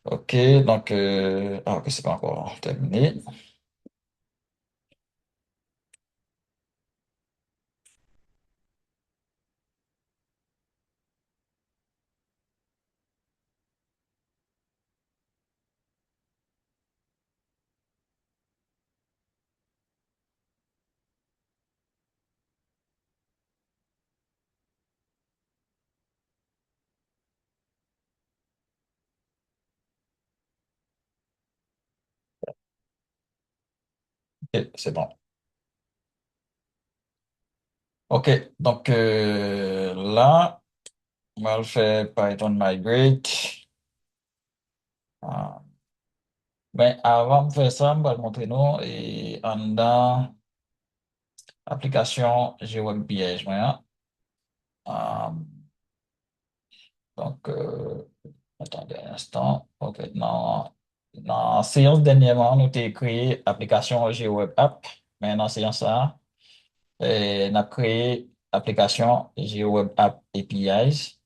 OK, donc, OK, c'est pas encore terminé. OK, c'est bon. OK, donc là, on va le faire Python migrate. Ah, mais avant de faire ça, on va le montrer nous et en dans application GWebPage. Donc, attendez un instant. OK, dans la séance dernièrement, nous avons créé application GWeb App. Mais dans la séance là, on a créé application GWeb App APIs.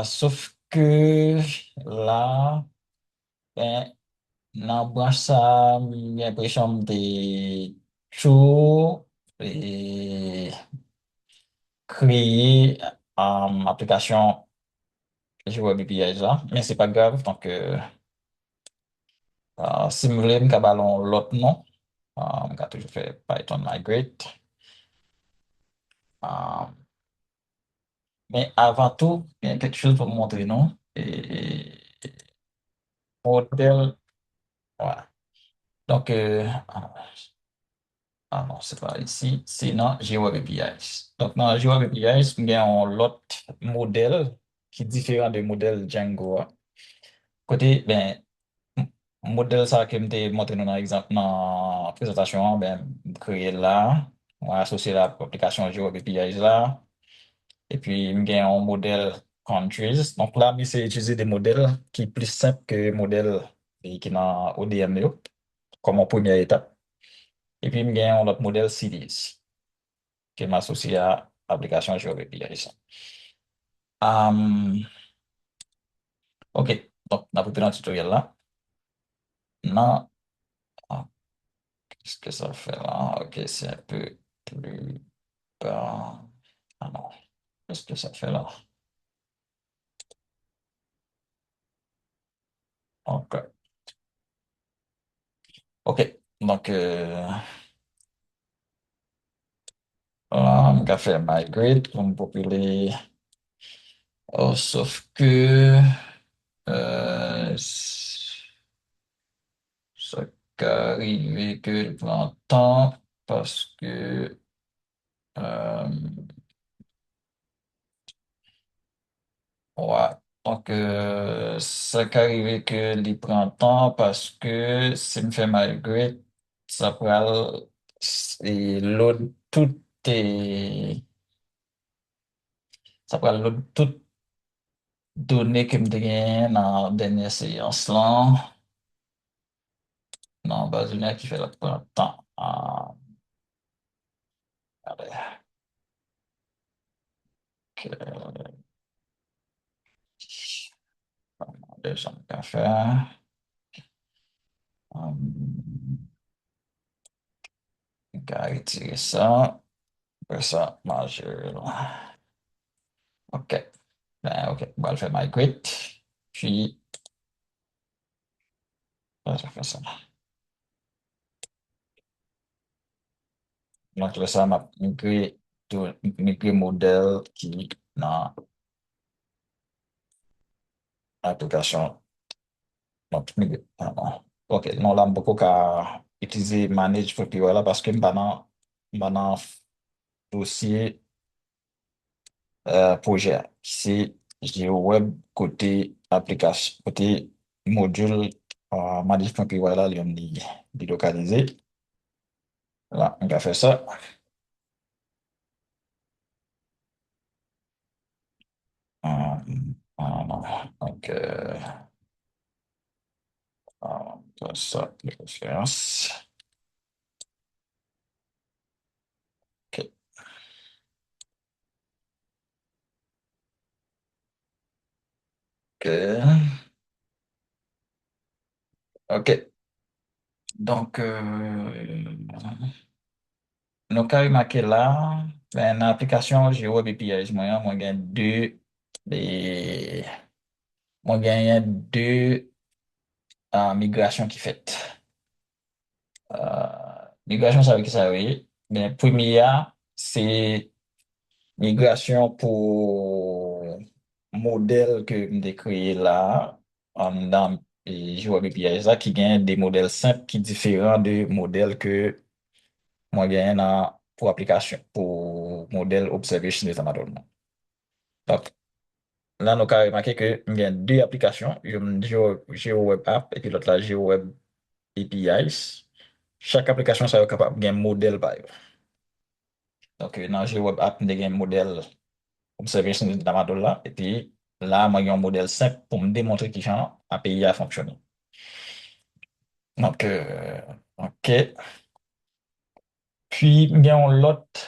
Sauf que là, ben, dans branche ça, j'ai l'impression de tout et créer application jouer BPI là, mais c'est pas grave. Donc, si vous voulez, je vais l'autre nom. Je vais toujours faire Python migrate. Euh, mais avant tout, il y a quelque chose pour vous montrer, non? Modèle, voilà. Donc, non, c'est pas ici, c'est dans GWeb APIs. Donc, dans GWeb APIs, il y a un autre modèle qui est différent du modèle Django, hein. Côté, ben, m- modèle ça que je t'ai montré dans l'exemple, dans la présentation, ben, créé là. On va associer l'application GeoWeb APIs là. Et puis, il y a un modèle countries. Donc là, c'est utiliser des modèles qui sont plus simples que les modèles qui sont dans ODM, yo, comme en première étape. Et puis, il y a un autre modèle cities qui est associé à l'application GeoWeb APIs. OK. Donc, on a préparé un tutoriel là. Non. Ah, qu'est-ce que ça fait là? OK, c'est un peu plus bas. Ah non. Qu'est-ce que ça fait là? OK. OK. Donc, on va faire migrate pour me populer. Oh, sauf que ça arrive que le temps parce que euh, ouais. Donc, ça arrive que le printemps parce que si me fait migrate, ça prend et load tout est ça prend load tout données que me gagne dans la dernière séance là. Non, base de données qui fait le printemps. Allez, que- déjà, on va faire. On va retirer ça. Après ça, majeur. OK. Ben, OK. On va le faire migrate. Puis, là, ça fait ça. Donc, là, ça m'a migré tout, migré modèle qui dans l'application. Donc, migré. Ah, non. OK. Non, là, beaucoup qu'à utiliser manage pour puis voilà parce que maintenant, dossier projet qui c'est web côté application, côté module management puis voilà, il est localisé. Là, on va faire ça. Non. Donc, on va faire ça, les références. OK. OK. OK. Donc, nous avons marqué là, ben, dans l'application GeoWeb APIs, moi, j'ai des, moi, j'ai deux migrations qui fait. Migration, ça veut dire que ça veut. Mais première, c'est migration pour modèle que j'ai créé là, dans Joua BPI, ça, qui gagne des modèles simples qui différents de modèles que moi gagne pour application, pour modèle observation des amateurs. Donc, là, nous avons remarqué que il y a deux applications, une GeoWeb App et puis l'autre la GeoWeb APIs. Chaque application, ça va capable de un modèle par exemple. Donc, dans GeoWeb App, il y a un modèle observation de la là. Et puis, là, moi, j'ai un modèle simple pour me démontrer qui genre API a fonctionné. Donc, OK. Puis, il y a l'autre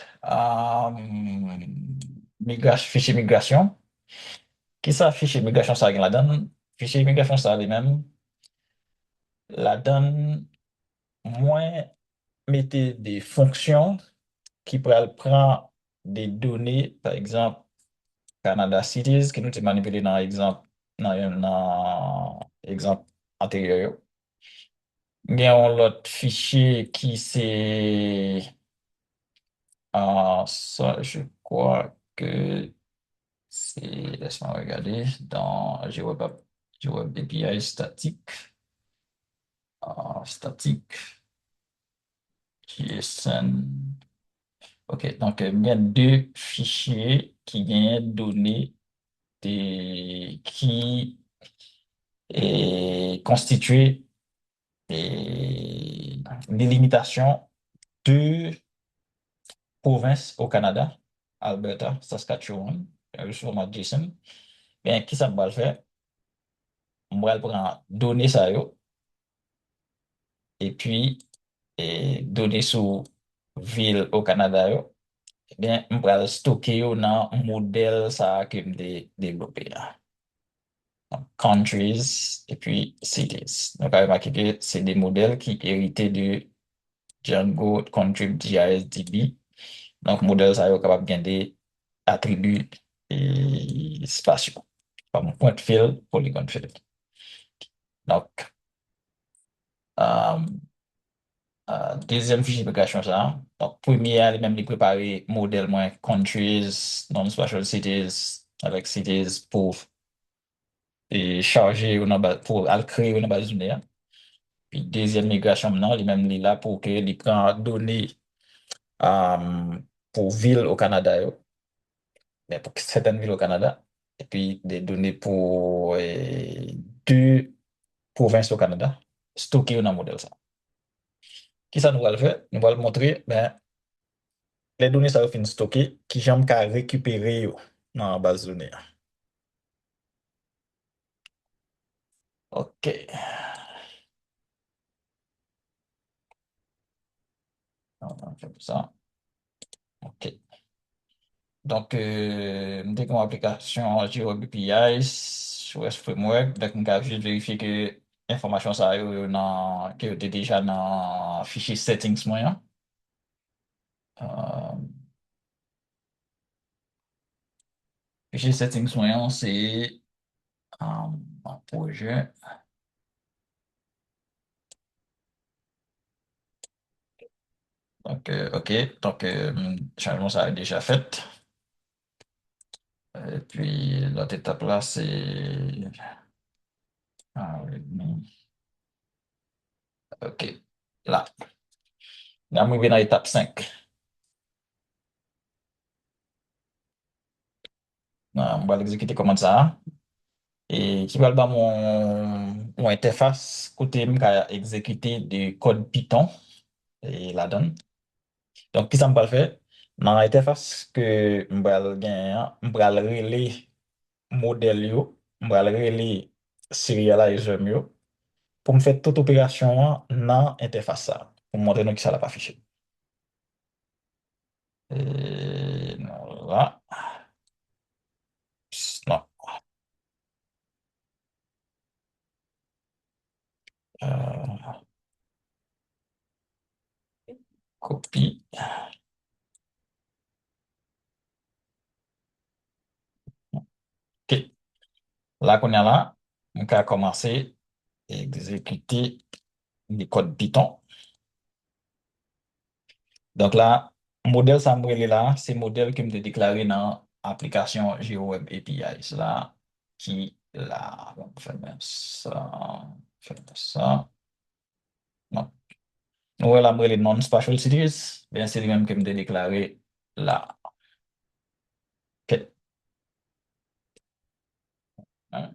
fichier migration. Qui ça, fichier migration, ça, la donne? Fichier migration, ça, les mêmes. La donne, moins, mettez des fonctions qui prend des données, par exemple, Canada Cities, qui nous a manipulé dans l'exemple exemple antérieur. Il y a un autre fichier qui c'est ça, je crois que c'est, laisse-moi regarder, dans GWeb API statique, statique, JSON. OK, donc il y a deux fichiers qui viennent donner qui est constitué des limitations de provinces au Canada, Alberta, Saskatchewan, sûrement Jason. Ben, qui ça va le faire? Moi, je prends données ça, yo, et puis, données sur ville au Canada, yo, eh bien, je vais stocker yo dans un modèle ça que je développé là. Donc, countries et puis cities. Donc, à remarquer que c'est des modèles qui héritaient de Django Contrib GIS-DB. Donc, modèle ça est capable de gagner des attributs et spatiaux. Comme point field, polygon field. Donc, euh, deuxième fichier d'application ça. Donc, premier, elle même préparer modèle moins countries, non-spatial cities, avec cities pour charger pour créer une base de données. Puis deuxième migration maintenant, il même là pour que il prend données pour ville au Canada, yo, mais pour certaines villes au Canada, et puis des données pour deux provinces au Canada, stockées dans le modèle ça. Qui ça nous va le faire? Nous va le montrer, ben, les données ça va finir stockées, qui j'aime qu'à récupérer yo dans la base de données. OK. On va faire ça. OK. Donc, dès qu'on a application GeoBPI sur ce framework, donc on va juste vérifier que l'information ça que était déjà dans fichier settings moyen. Euh, fichier settings moyen, c'est un projet. Donc, OK. Donc, changement ça a déjà fait. Et puis, l'autre étape là, c'est. Ah, oui, non. OK. Là. Là, on est dans l'étape 5. On va l'exécuter comme ça. Et qui va dans mon interface côté me exécuter du code Python et la donne. Donc, qui ça me va le faire? Dans l'interface que je vais gagner, je vais relayer modèle yo, je vais relayer serializer yo pour me faire toute opération dans l'interface ça, pour montrer nous que ça l'a pas affiché. Et non, là, non. Euh, copie. OK. Là, qu'on est là, on va commencer à exécuter le code Python. Donc là, modèle ça me là, c'est modèle que me déclaré dans l'application GeoWeb API. Là, qui là, on fait même ça, fait ça. Non. Ouais, là, les non-spatial cities, bien c'est lui-même qui me déclaré là. OK. Hein.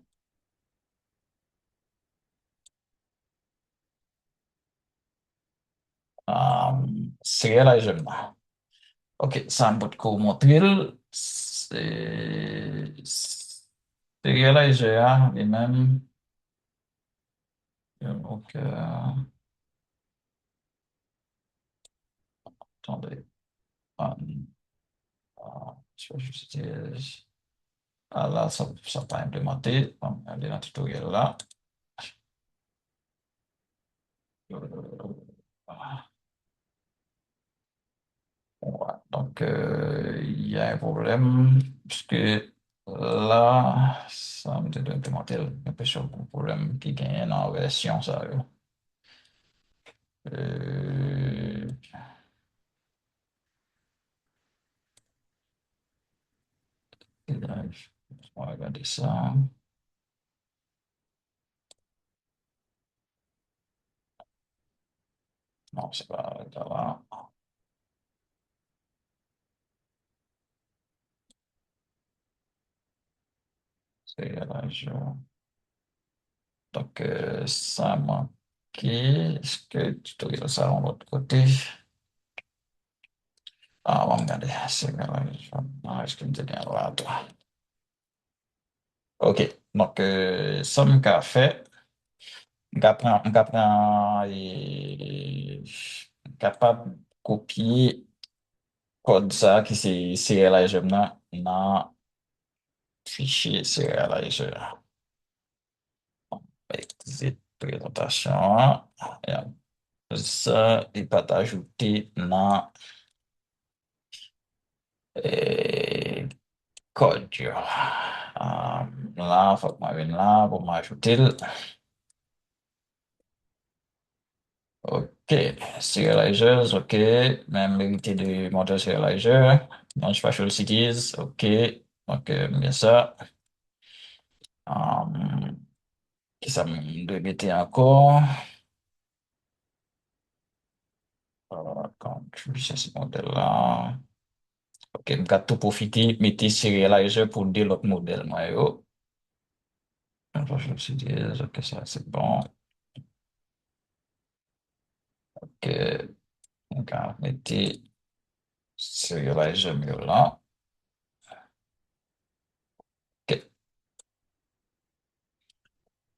Serializer. OK, ça me peut montrer. C'est Serializer, lui-même. Donc, attendez. Ah, je vais juste ah, là, ça n'a pas implémenté. On va aller dans le tutoriel là. Ah, ouais. Donc, il y a un problème, puisque là, ça me dit d'implémenter un peu sur le problème qui gagne dans la version, ça. Euh, on va regarder ça. Non, c'est pas là. C'est là, donc, ça manquait. Est-ce que tutoriel ça de l'autre côté? Ah, on va regarder. Est-ce qu'il me dit bien là, toi? OK. Donc, ça, m'a fait, m'apprend et capable de copier code ça qui c'est serializer dans fichier serializer. Exit présentation. Et ça, il peut ajouter dans eh, code. Là, faut que je vienne là pour m'ajouter. OK. Serializers, OK. Même vérité de moteur serializer. Non-spatial cities, OK. Donc, bien ça. Qui ça me doit mettre encore? Quand je cherche ce modèle-là. OK, je vais tout profiter, mettre serializer pour dire l'autre modèle. Moi, yo. Je me suis dit, OK, ça, c'est bon. OK, on va mettre serializer mieux là. OK,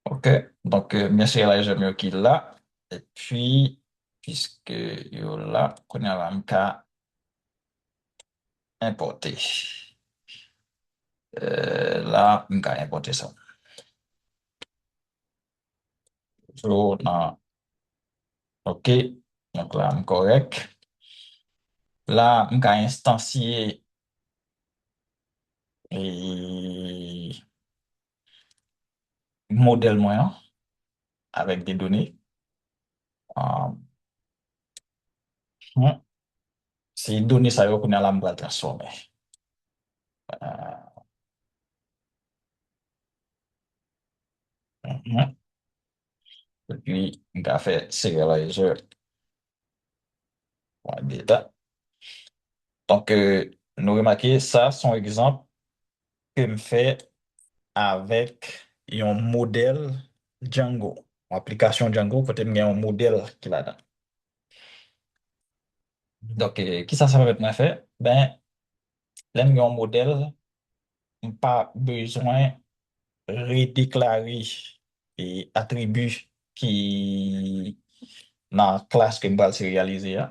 OK. Donc, bien serializer mieux qu'il là. Et puis, puisque yo là, on a un cas importer. Là, on va importer ça. So, non. OK, donc là, c'est correct. Là, je vais instancier et modèle moyen avec des données. Euh, hmm, Ces données, ça va qu'on a la transformer. Euh, mhm. Et puis, on va faire serializer pour data. Donc, nous remarquons ça, son exemple que me fait avec un modèle Django. Application Django, peut-être qu'il y a un modèle qui va dedans. Donc, qui ça va maintenant faire? Ben, là, il y a un modèle, pas besoin redéclarer et attributs qui dans la classe que je vais serialiser.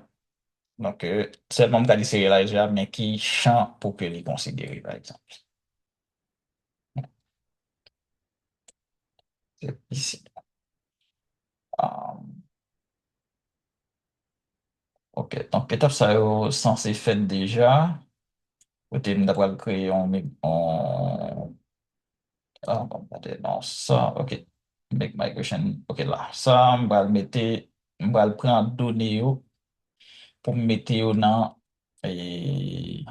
Donc, seulement je vais serialiser, mais qui champ pour que les considérer, par exemple. C'est ici. Um, OK. Donc, étape ça est censé fait déjà. Peut-être d'avoir créé bon, non, ça, OK. Make migration. OK, là. Ça, je vais le prendre données pour mettre dans et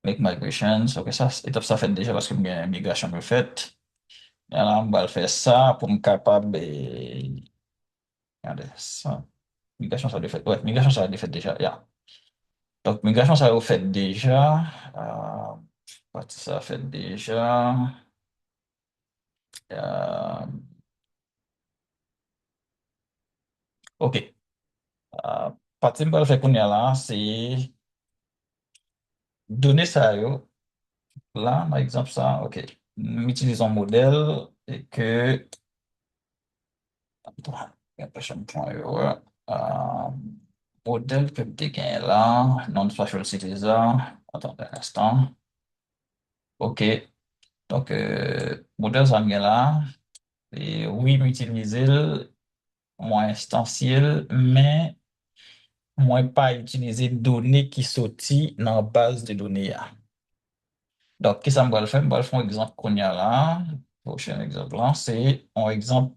make migrations. OK, ça, étape ça fait déjà parce que une migration me faite. Et là, on va faire ça pour me capable de... Regardez, ça. Migration, ça a été fait. Ouais, migration, ça a été fait déjà. Yeah. Donc, migration, ça a été fait déjà. Partie, ça a fait déjà. Euh, OK. Partie, on va faire qu'on y a là, c'est donner ça. Là, par exemple, ça, OK. Nous utilisons un modèle et que Impression point ouais. Euh, Modèle que je gagne là, non-spatial citizen. Attendez un instant. OK. Donc, modèle ça me gagne là. Et oui, m'utiliser moins instantiel, mais moins pas utiliser données qui sortent dans la base de données. Là. Donc, qu'est-ce que ça me va le faire? Je vais le faire un exemple qu'on y a là. Prochain exemple là, c'est un exemple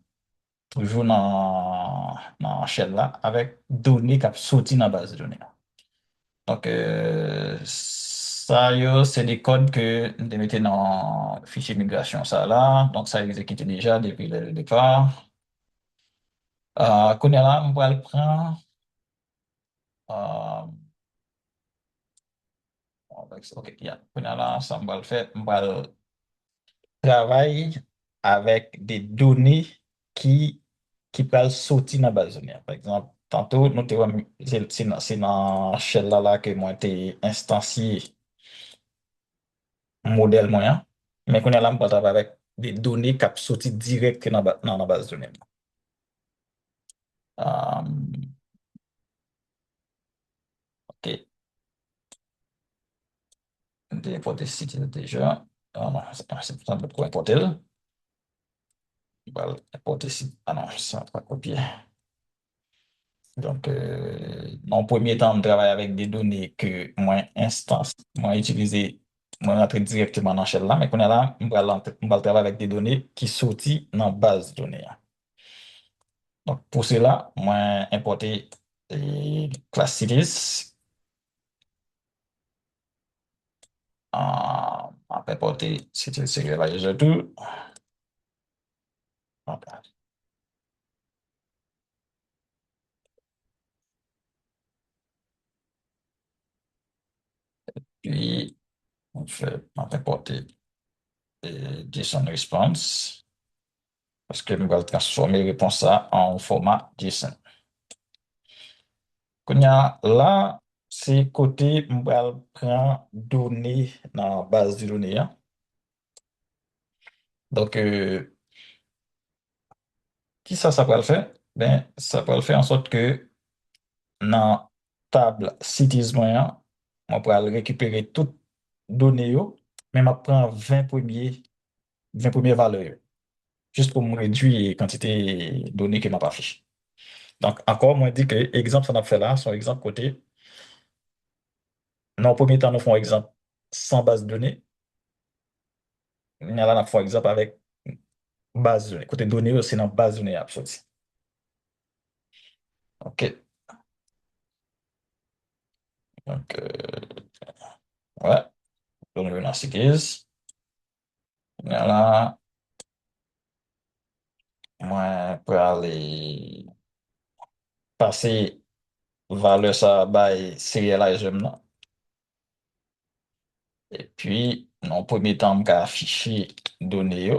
toujours dans shell là, avec données qui sortent dans la base de données. Donc, ça, c'est des codes que nous mettons dans le fichier migration, ça là. Donc, ça exécute déjà depuis le départ. Qu'on est là, on va le prendre. Euh, OK, yeah. Qu'on est là, ça, on va le faire. On va le travailler avec des données qui peuvent sortir dans la base de données. Par exemple, tantôt, nous te c'est dans shell là que moi t'ai instancié modèle moyen, mais qu'on est là, on travaille avec des données qui sortent direct dans la base de données. OK. J'ai importé ce site déjà. Ah non, c'est pas de quoi importer. On va importer site. Ah non, ça va pas copier. Donc, en premier temps, on travaille avec des données que moi instance, moi utiliser, moi rentrer directement dans shell là, mais qu'on est là, on va travailler avec des données qui sortent dans base de données. Donc, pour cela, moi importer class cities, on peut importer city serializer tout. Puis, on peut importer JSON response parce que nous allons transformer réponse ça en format JSON. Qu'on y a là, c'est côté, on va prendre données dans la base de données, hein. Donc, qui ça va le faire? Ben, ça va le faire en sorte que dans table cities moyen, on va récupérer toutes données, mais on prend 20 premières valeurs, juste pour me réduire la quantité de données que je pas affiché. Donc, encore, moi, dit que exemple, ça n'a fait là, son exemple côté, dans le premier temps, nous faisons exemple sans base de données. Nous allons faire exemple avec base de données. Côté données, c'est dans base de données absolue. OK. Donc, ouais, données dans CKIS. Là, moi, pour aller passer valeur ça by serializer là. Et puis, dans le premier temps, je vais afficher données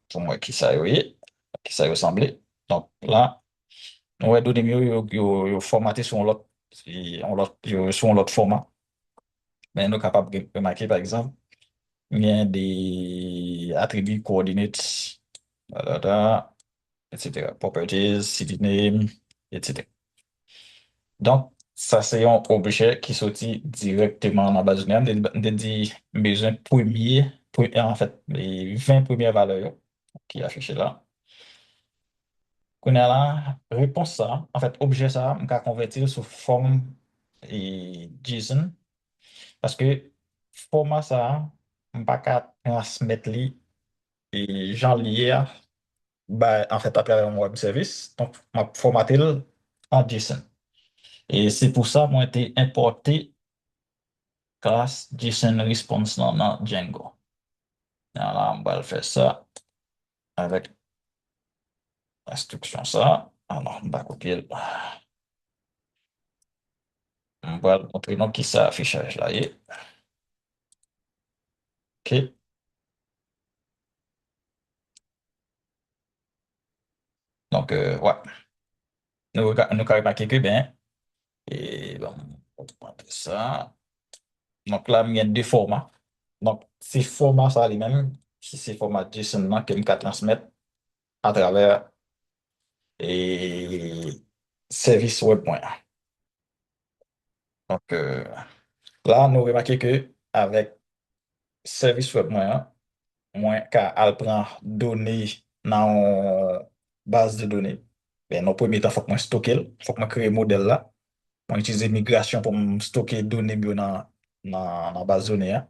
pour moi qui ça ressemble. Donc là, nous avons données yo formaté sur sur l'autre format. Mais nous sommes capables de remarquer, par exemple, il y a des attributs coordinates, etc. Properties, city name, etc. Donc, ça, c'est un objet qui sortit directement dans la base de données. On dit besoin en fait, les 20 premières valeurs qui affichées là. Qu'on a là, réponse ça, en fait, objet ça, on peut convertir sous forme JSON parce que format ça, on pas qu'à transmettre li et j'en lié bah, en fait, à travers un web service. Donc, on va formater en JSON. Et c'est pour ça, moi, été importé classe JSON response dans Django. Alors, on va faire ça avec l'instruction ça. Alors, on va copier. On va montrer donc qui ça affichage là. OK. Donc, ouais. Nous avons remarqué que bien. Et bon, on va montrer ça. Donc là, il y a deux formats. Donc, ces formats, ça lui-même, c'est format JSON là que je vais transmettre à travers et service web moyen. Donc, là, nous remarquons que avec service web moyen, moins qu'à prendre données dans une base de données. Ben, dans le premier temps, il faut que je stocke, il faut que je crée un modèle là. On utilise migration pour stocker données dans la base de données, hein.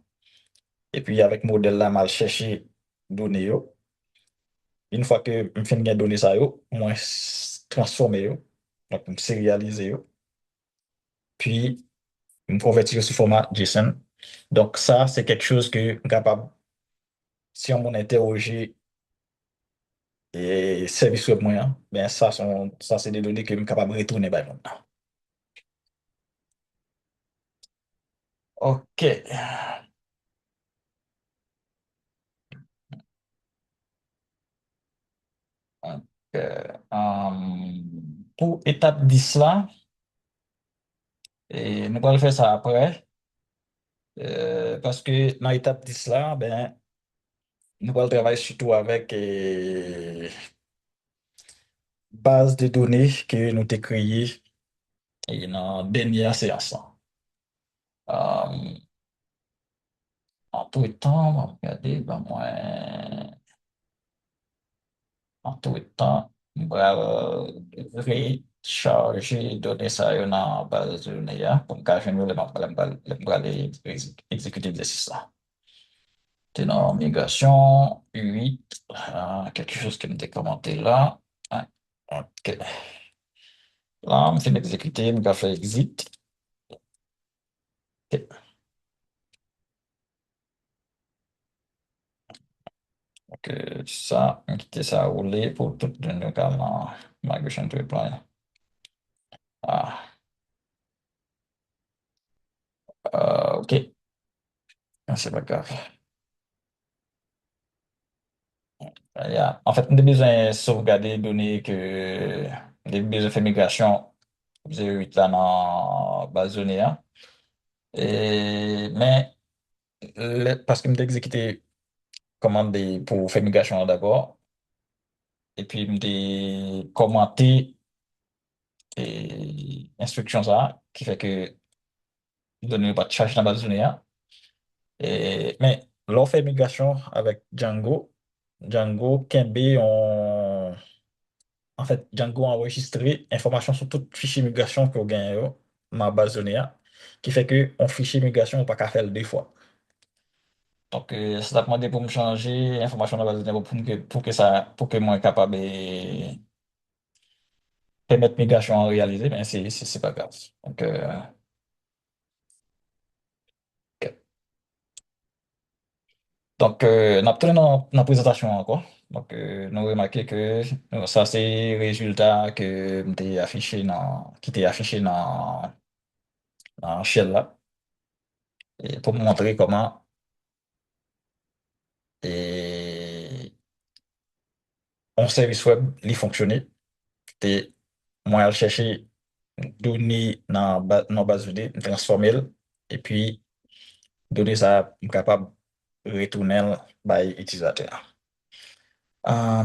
Et puis, avec le modèle là, je vais chercher données, yo. Une fois que je finis de données ça, yo, moi, transformer, yo. Donc, je sérialiser, yo. Puis, me convertir sous format JSON. Donc, ça, c'est quelque chose que je suis capable, si on m'interroge et service web moyen, ben ça c'est des données que je suis capable de retourner par exemple. OK. Donc, pour étape 10 là, et nous allons faire ça après, parce que dans l'étape 10 là, ben, nous allons travailler surtout avec base de données que nous avons créées et dans la dernière séance là. Euh, En tout temps, on va regarder, ben, moi, en tout temps, on va recharger données ça dans la base de données là, pour que je vais aller exécuter l'exercice là. C'est dans migration 8, quelque chose qui m'était commenté là. Ah, ok. Là, on fait exécuter, on va faire exit. Ok. Donc, ça, on quitte ça à rouler pour tout le dans migration to apply. Ah, ok. Ah, c'est pas grave. En fait, on a besoin de sauvegarder les données que les besoins de faire migration 08 là dans la base de données, hein. Mais parce que je exécuté commande pour faire migration d'abord, et puis je commenté et instruction ça, qui fait que les données pas de charge dans la base de données, hein. Mais l'on fait migration avec Django. Django, Kembe, en fait, Django a enregistré information sur tout fichier migration que vous gagnez dans ma base de données, hein, qui fait que un fichier migration, on ne peut pas faire le deux fois. Donc, ça a demandé pour me changer l'information dans la base de données pour que moi sois capable de permettre migration en réaliser, mais c'est pas grave. Donc, ok. Donc, on a retourné dans la présentation encore. Donc, nous remarquons que ça, c'est le résultat qui était affiché dans Shell là. Et pour vous montrer comment et, un service web il fonctionnait. C'était moi aller chercher données dans base de données, transformer et puis donner ça capable de retourner par utilisateur. Euh,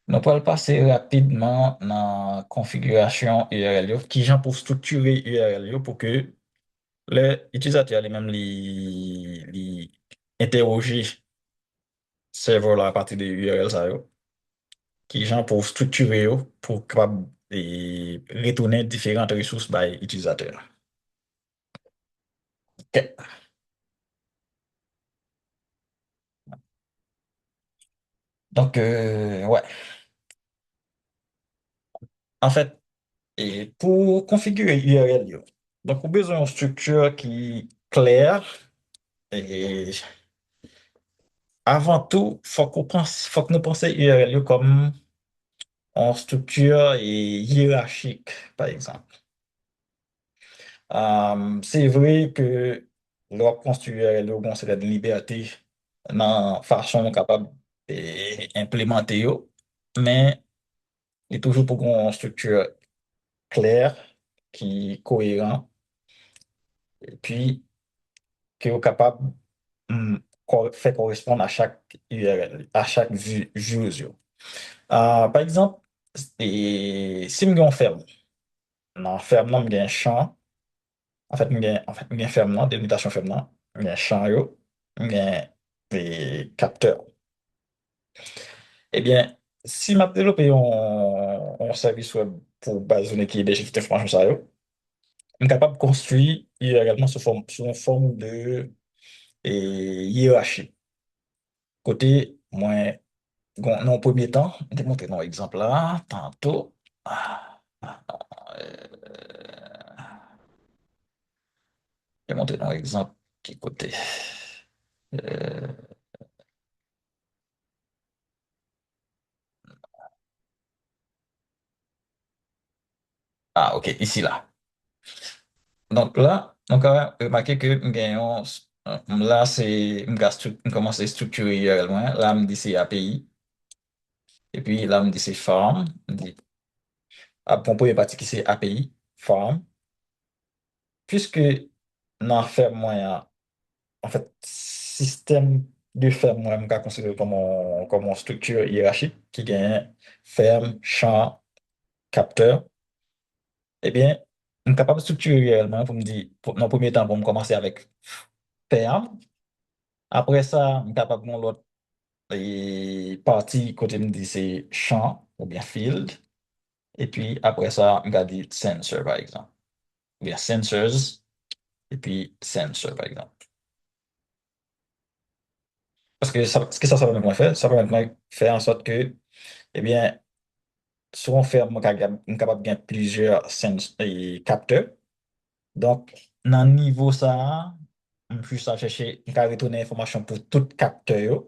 Nous allons passer rapidement dans la configuration URL yo, qui genre pour structurer URL yo pour que les utilisateurs les mêmes les interroger serveur là à partir des URL ça yo, qui genre pour structurer yo, pour capable de retourner différentes ressources par utilisateur. Ok. Donc ouais, en fait, et pour configurer URL yo, donc on a besoin d'une structure qui est claire et avant tout, faut que nous pensions URL yo comme en structure et hiérarchique, par exemple. C'est vrai que leur construire URL yo, bon, c'est de liberté dans la façon capable d'implémenter yo, mais il est toujours pour une structure claire, qui est cohérente, et puis qui est capable de faire correspondre à chaque URL, à chaque view yo. Par exemple, si je une ferme, dans la ferme, il y a un champ. En fait, une ferme, non, délimitation ferme, non. Il y a un champ, yo, il y a des capteurs. Eh bien, si je développe un service web pour baser qui est déjà cette information, ça, yo, je suis capable de construire également sous une forme de hiérarchie. Côté, moi, dans le premier temps, je vais te montrer un exemple là, tantôt. Ah, ah, je vais montrer un exemple qui côté. Euh, ok, ici là. Donc là, on a remarqué que là, on commence à structurer URL. Là, on dit c'est API. Et puis là, on dit c'est form. Pour première partie qui c'est API, farm, puisque dans ferme moyen, en fait, système de ferme moyen, je considère comme une structure hiérarchique qui gagne ferme, champ, capteur. Eh bien, je suis capable de structurer réellement pour me dire, dans le premier temps, pour me commencer avec ferme. Après ça, je suis capable de l'autre partie côté me dit c'est champ ou bien field. Et puis après ça, je vais dire sensor par exemple. Ou bien sensors et puis sensor par exemple. Parce que ça, ce que ça va me faire, ça va me faire en sorte que, eh bien, si on fait, on est capable de gagner plusieurs capteurs. Donc, dans le niveau ça, on peut ça chercher, on peut retourner l'information pour tout capteur.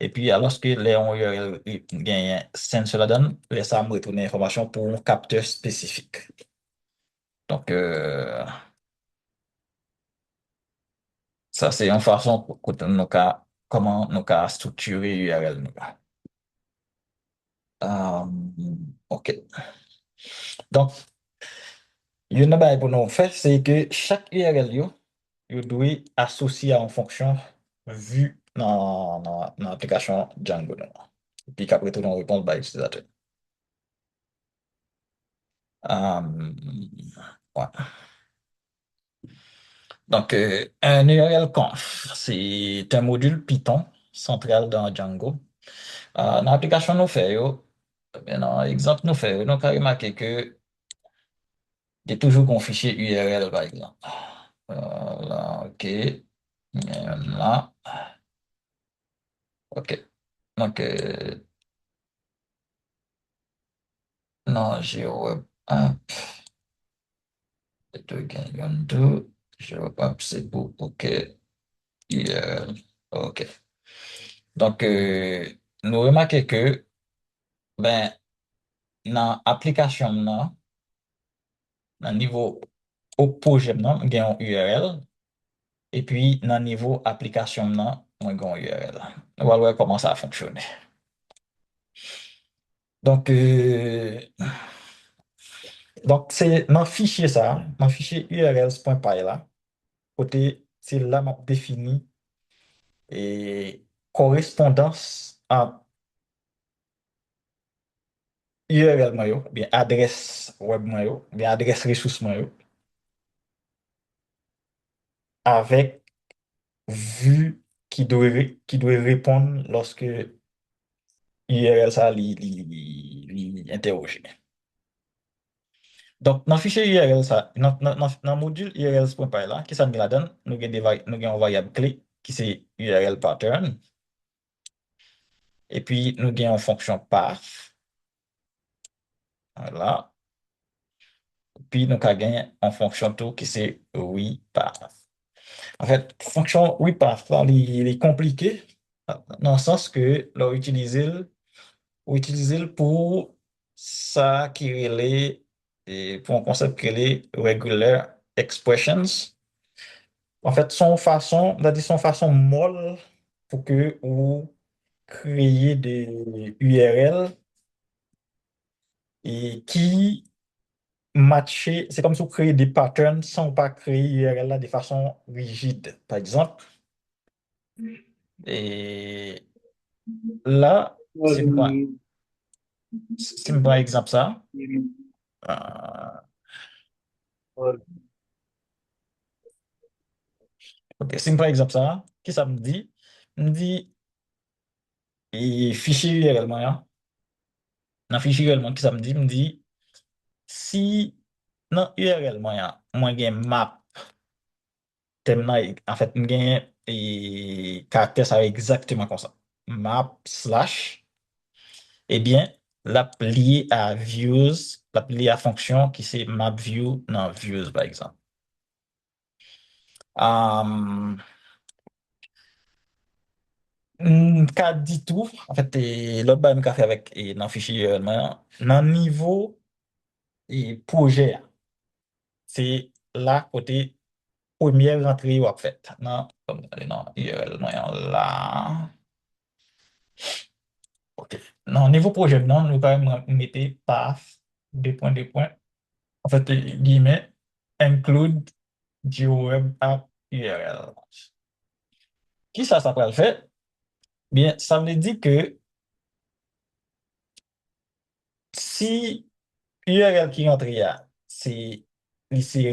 Et puis, alors que les on gagne sensor la donne, les ça me retourne l'information pour un capteur spécifique. Donc, ça, c'est une façon comment nous avons structurer URL. Euh, OK. Donc, il y a une chose pour nous faire, c'est que chaque URL, vous devez associer à une fonction vue dans l'application Django. Et puis, qu'après tout, on répond par l'utilisateur. Ouais. Donc, un URL-conf, c'est un module Python central dans Django. Dans l'application nous fait, dans l'exemple nous fait, nous avons remarqué que il y a toujours un fichier URL, par exemple. Là, OK. Là, OK. Donc, non, j'ai web app, deux, j'ai web app, c'est pour OK. URL. OK. Donc, nous remarquons que, ben, dans l'application, dans le niveau au projet, il y a un URL. Et puis, dans le niveau application, on a un URL. On va voir comment ça a fonctionné. Donc, c'est dans le fichier ça, dans le fichier urls.py là, côté, c'est là m'a défini et correspondance à URL moi, bien adresse web moi, bien adresse ressource moi, avec vue qui doit répondre lorsque URL ça li interroger. Donc, dans le fichier URL, ça, dans le module urls.py là, qui ça nous la donne, nous avons une variable clé qui c'est URL pattern. Et puis, nous avons une fonction path. Voilà. Puis, nous avons gagné une fonction tout qui c'est repath. En fait, fonction repath, là, il est compliqué dans le sens que l'on utilise pour ça qui est pour un concept qui est regular expressions. En fait, son façon molle pour que vous créez des URL et qui matcher, c'est comme si vous créez des patterns sans pas créer URL là de façon rigide. Par exemple, et là, si je prends exemple ça, euh, ok, si je prends exemple ça, qu'est-ce que ça me dit? Me dit, et fichier URL, moi, dans fichier URL, qu'est-ce que ça me dit? Me dit, si dans URL, moi, j'ai map, thème là, en fait, j'ai et caractère, ça va exactement comme ça. Map slash, eh bien, l'appli à views, l'appli à fonction qui c'est map view dans views, par exemple. Qu'a dit tout, en fait, l'autre bas, qu'a fait avec dans le fichier, dans le niveau et projet, c'est là côté première rentrée ou fait. Non, allez, non, URL, là. OK. Non, niveau projet, non, nous quand même mettre path deux points. En fait, guillemets, include GeoWeb App URL. Qui ça peut le faire? Bien, ça veut dire que si URL qui rentre là, c'est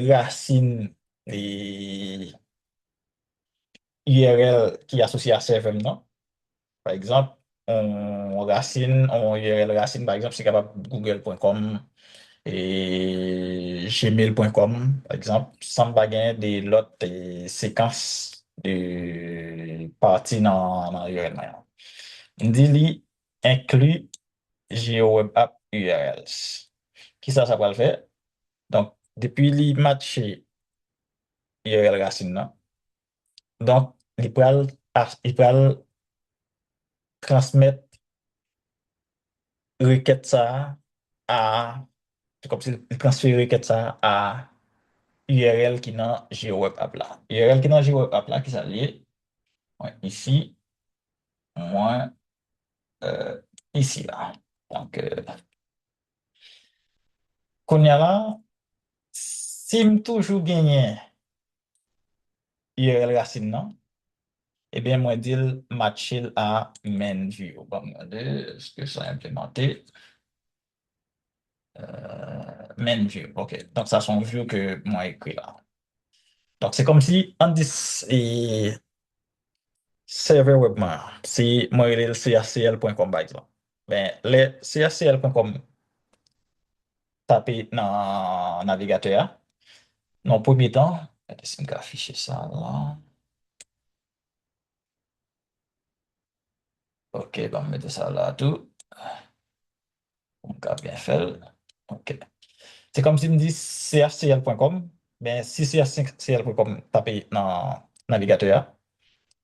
racine les URL qui est associé à serveur, non? Par exemple, on URL racine, par exemple, c'est capable google.com et gmail.com, par exemple, sans baguette des l'autre séquences de parties dans URL. On dit li inclut GeoWeb App URLs. Qui ça va le faire? Donc, depuis li matché URL racine, non? Donc, il peut transmettre requête ça à, c'est comme s'il transfère requête ça à URL qui dans GeoWeb App là. URL qui dans GeoWeb App là, qui s'allie, ouais, ici, moins, euh, ici là. Donc, qu'on y a là, si m toujours gagné URL racine, non? Eh bien, moi, dire matcher à main view. Bon, regardez, est-ce que ça a implémenté? Main view, OK. Donc, ça, sont view que moi écrit là. Donc, c'est comme si on dit serveur webman, si moi, il est cacl.com, par exemple. Ben, le cacl.com tapé dans le navigateur, dans le premier temps, est-ce qu'on afficher ça là? OK, bon, mettez ça là tout. On a bien fait. OK. C'est comme si me dit crcl.com, ben, si crcl.com tapé dans le navigateur,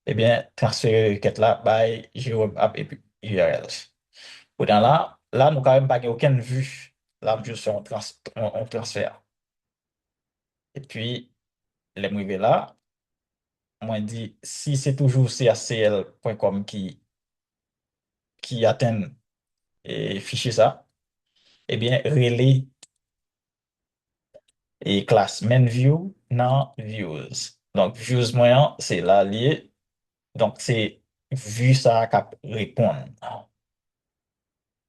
eh bien, transférer requête là, by GeoWeb App et puis URLs. Pourtant là, nous quand même pas aucune vue. Là, juste on transfère. Et puis, les arrivé là, moi dit, si c'est toujours crcl.com qui atteint et fichier ça, eh bien, relais et classe main view dans views. Donc, views moyen, c'est là lié. Donc, c'est vu ça qui répond.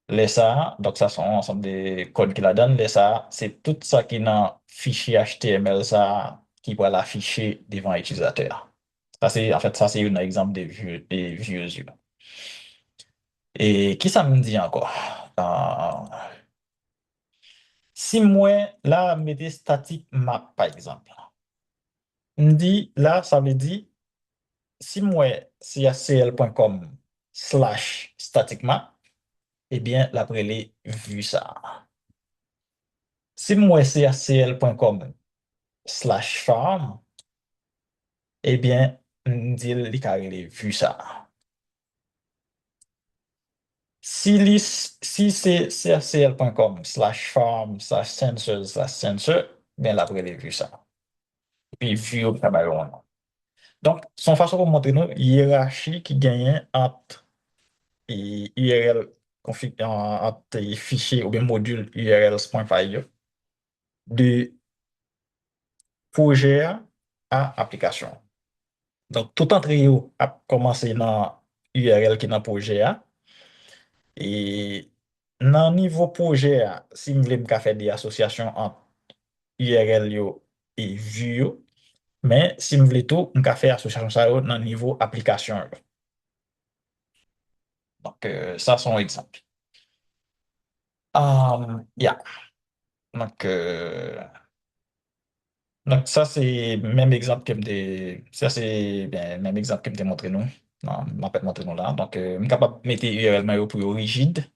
Les ça, donc ça sont ensemble des codes qu'il a donné. Les ça, c'est tout ça qui est dans fichier HTML ça qui va l'afficher devant l'utilisateur. Ça, c'est, en fait, ça, c'est un exemple des views. Et qui ça me dit encore? Si moi, là, mettez static map, par exemple. Me dit, là, ça veut dire, si moi, c'est cl.com/static map, eh bien, l'après les vu ça. Si moi, c'est cl.com/farm, eh bien, dit li carré vu ça. Si c'est cl.com/farm/sensor/sensor, bien, l'après les vu ça. Puis, vu au travail. Donc, son façon pour montrer nous hiérarchie qui gagne entre URL entre fichier ou bien module URLs.py de projet à application. Donc, tout entre eux a commencé dans URL qui est dans projet A. Et dans le niveau projet A, si vous voulez faire des associations entre URL yo et vue yo, mais si vous voulez tout, on peut faire association ça yo dans le niveau application yo. Donc, ça, c'est un exemple. Yeah. Donc, ça, c'est même exemple que ça, c'est ben, même exemple que me montré nous. Non, m'a pas montré nous là. Donc, je suis capable de mettre URL maillot pour rigide.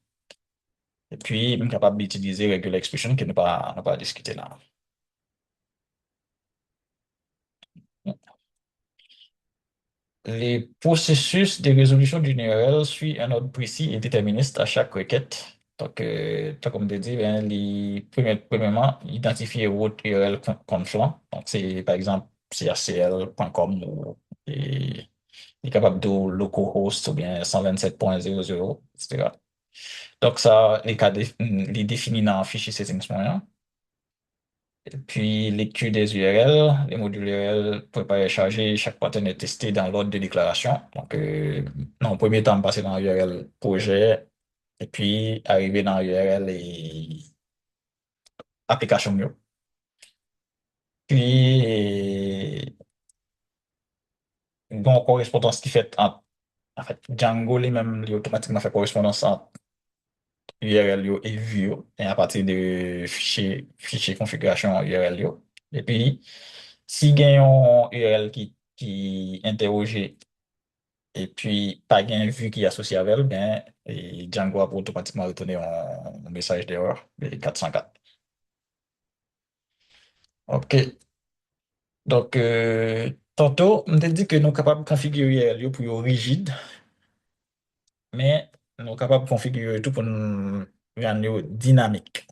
Et puis, je suis capable d'utiliser regular expression que nous pas discuté là. Les processus de résolution d'une URL suivent un ordre précis et déterministe à chaque requête. Donc, comme je dit, ben, premièrement, identifier votre URL conflant. Donc, c'est par exemple crcl.com ou et, est capable de localhost ou bien 127.00, etc. Donc ça, les définit dans un fichier settings moyen. Et puis, lecture des URL, les modules URL préparés et chargés, chaque pattern est testé dans l'ordre de déclaration. Donc, dans le premier temps, passer dans l'URL projet, et puis arriver dans l'URL et application mieux. Puis, donc, correspondance qui fait en fait, Django, lui-même, lui, automatiquement fait correspondance entre URL yo et vue yo, et à partir de fichier configuration URL yo. Et puis, si gen yon URL qui interroge et puis pas gen vue qui est associé avec elle, ben, et Django va automatiquement retourner un message d'erreur de 404. OK. Donc, tantôt, on t'a dit que nous sommes capables de configurer URL yo pour yo rigide, mais nous sommes capables de configurer tout pour nous rendre yo dynamique.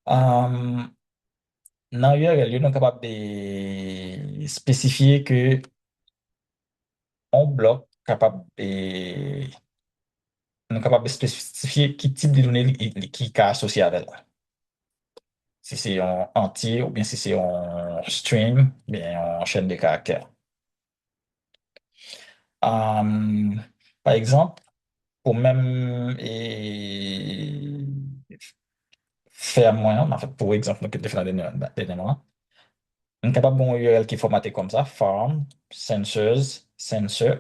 Dans URL, yo, nous sommes capables de spécifier que on bloc capable de nous capable de spécifier qui type de données qui est associé avec elle. Si c'est un entier ou bien si c'est un string, bien en chaîne de caractères. Euh, Par exemple, pour même faire moins, en fait, pour exemple, que je fais dernièrement, on est capable d'un URL qui est formaté comme ça, farm, sensors, sensor,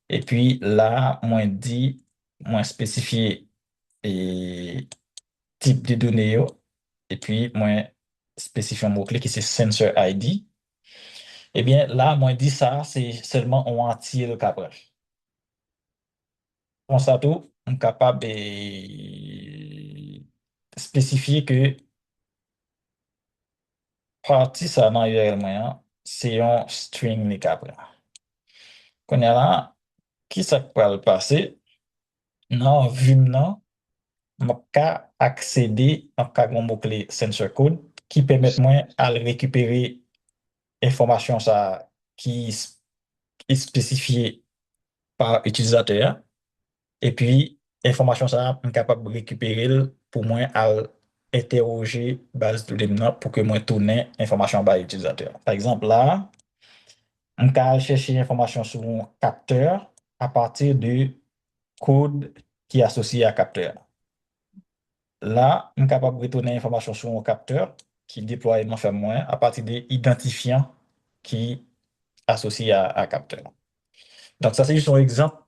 et puis là, moins dit, moins spécifié et type de données, yo, et puis moins spécifié un mot-clé qui c'est sensor ID. Eh bien, là, moins dit ça, c'est seulement un entier le capable. Pour ça, tout, on est capable de spécifier que partie ça dans URL moyen, c'est un string le capable. Qu'on est là, qui ça peut le passer? Dans vue non, je peux accéder à un mot-clé sensor code qui permet moi à récupérer information ça qui est spécifiée par utilisateur et puis information ça je suis capable de récupérer pour moi à interroger base de données là pour que moi tourne information par utilisateur. Par exemple là, je peux chercher information sur un capteur à partir du code qui est associé à capteur. Là, je suis capable de retourner information sur un capteur qui déploie non fait moins à partir des identifiants qui associés à capteur. Donc, ça, c'est juste un exemple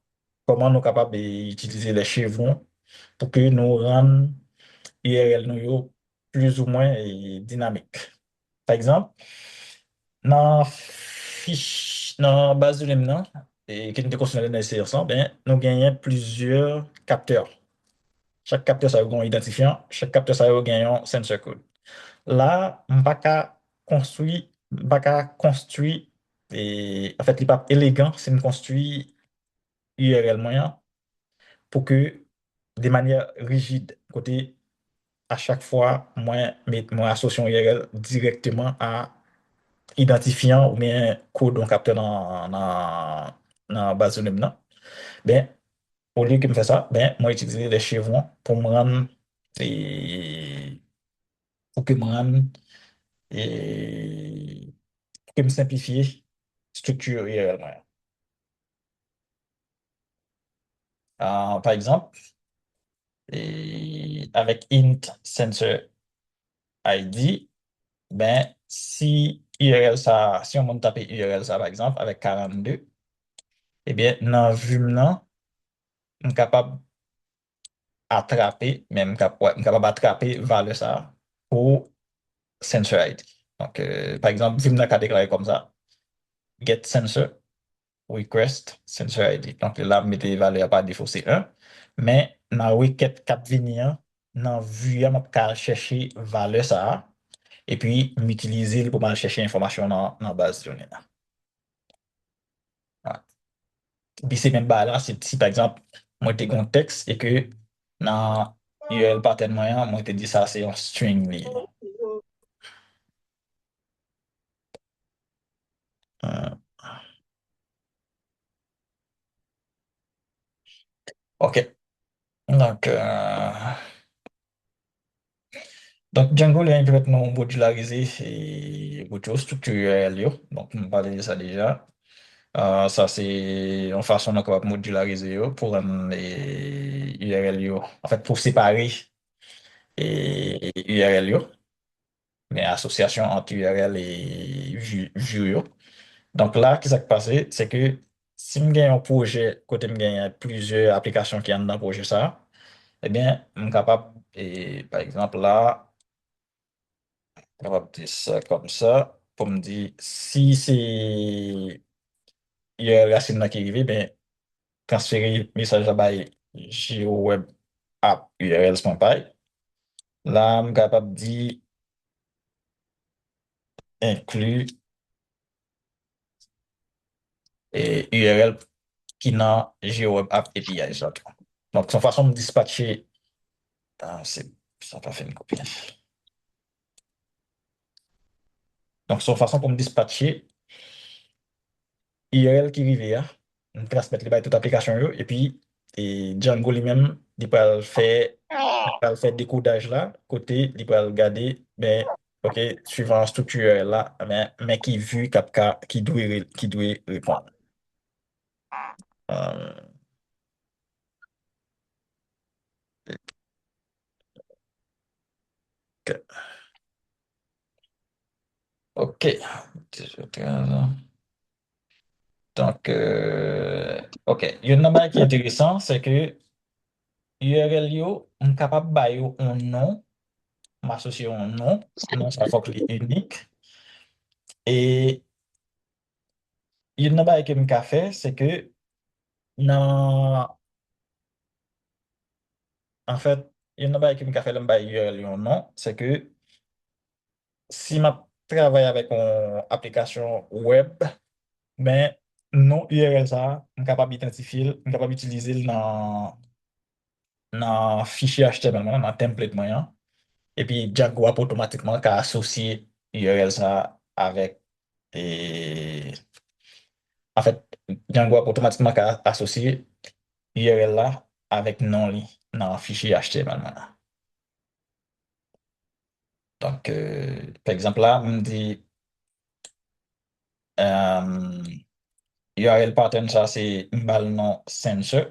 comment nous sommes capables d'utiliser les chevrons pour que nous rendons URL nous plus ou moins dynamique. Par exemple, dans la base de données et qui nous construit dans les ensemble, ben, nous gagnons plusieurs capteurs. Chaque capteur, ça a un identifiant. Chaque capteur, ça a un sensor code. Là, on va pas construire et en fait, il n'est pas élégant, c'est une construit URL moyen pour que de manière rigide, côté à chaque fois, moi associe un URL directement à identifiant ou bien code on capteur dans la base de données. Ben, au lieu que me faire ça, ben, moi utiliser les chevrons pour me rendre et pour que me rendre et pour que me simplifier structure URL moyen. Par exemple, avec int sensor ID, ben, si URL ça, si on monte taper URL ça, par exemple, avec 42, eh bien, dans vue maintenant, on est capable attraper, même capable attraper valeur ça pour sensor ID. Donc, par exemple, vue maintenant déclaré comme ça, get sensor, request sensor ID. Donc, là, mettez valeur par défaut, c'est 1. Mais, dans requête 4 venir, dans vue, on va chercher valeur ça, et puis m'utiliser pour aller chercher information dans la base de données. Voilà. Puis c'est même là, c'est si par exemple, moi j'ai un texte et que dans URL pattern moyen, moi te dit ça c'est un string lié. Euh, OK. Donc, donc Django, il peut être non modularisé et autre chose, structure URL. Yo. Donc, on parlait de ça déjà. Ça, c'est une façon de capable modulariser yo, pour rendre les URL. Yo. En fait, pour séparer et URL, yo, mais association entre URL et view. Yo. Donc là, ce qui s'est passé, c'est que si je gagne un projet, côté je gagne plusieurs applications qui sont dans le projet, ça, eh bien, je suis capable, et, par exemple, là, on va dire ça comme ça, pour me dire, si c'est URL racine qui arrive, ben, transférer message là-bas, GeoWeb app URL.py. Là, je suis capable de dire, inclus et URL qui n'a GeoWeb app API. Ça. Donc, son façon de dispatcher, ça n'a pas fait une copie. Donc, son façon pour me dispatcher, URL qui arrive là, on transmettre les bails toute application yo, et puis et Django lui-même, il peut faire décodage là, côté, il peut regarder, mais OK, suivant la structure URL là, mais qui vu qui doit répondre. Euh, OK. Donc, OK. Il y a une chose qui est intéressant, c'est que URL yo, on est capable de bailler un nom, m'associer un nom, non, ça faut que est unique. Et il y a une chose que je fait, c'est que dans, en fait, il y a une chose que je fait, le bail URL yo un nom, c'est que si je travaille avec une application web, ben, non URL ça, je suis capable d'identifier, je suis capable d'utiliser dans fichier HTML, dans template moyen. Et puis Django a automatiquement qu'à associer URL ça avec et en fait Django a automatiquement qu'à associer URL là avec non li dans le fichier HTML maintenant. Donc par exemple là, on dit euh, URL pattern ça c'est un nom sensor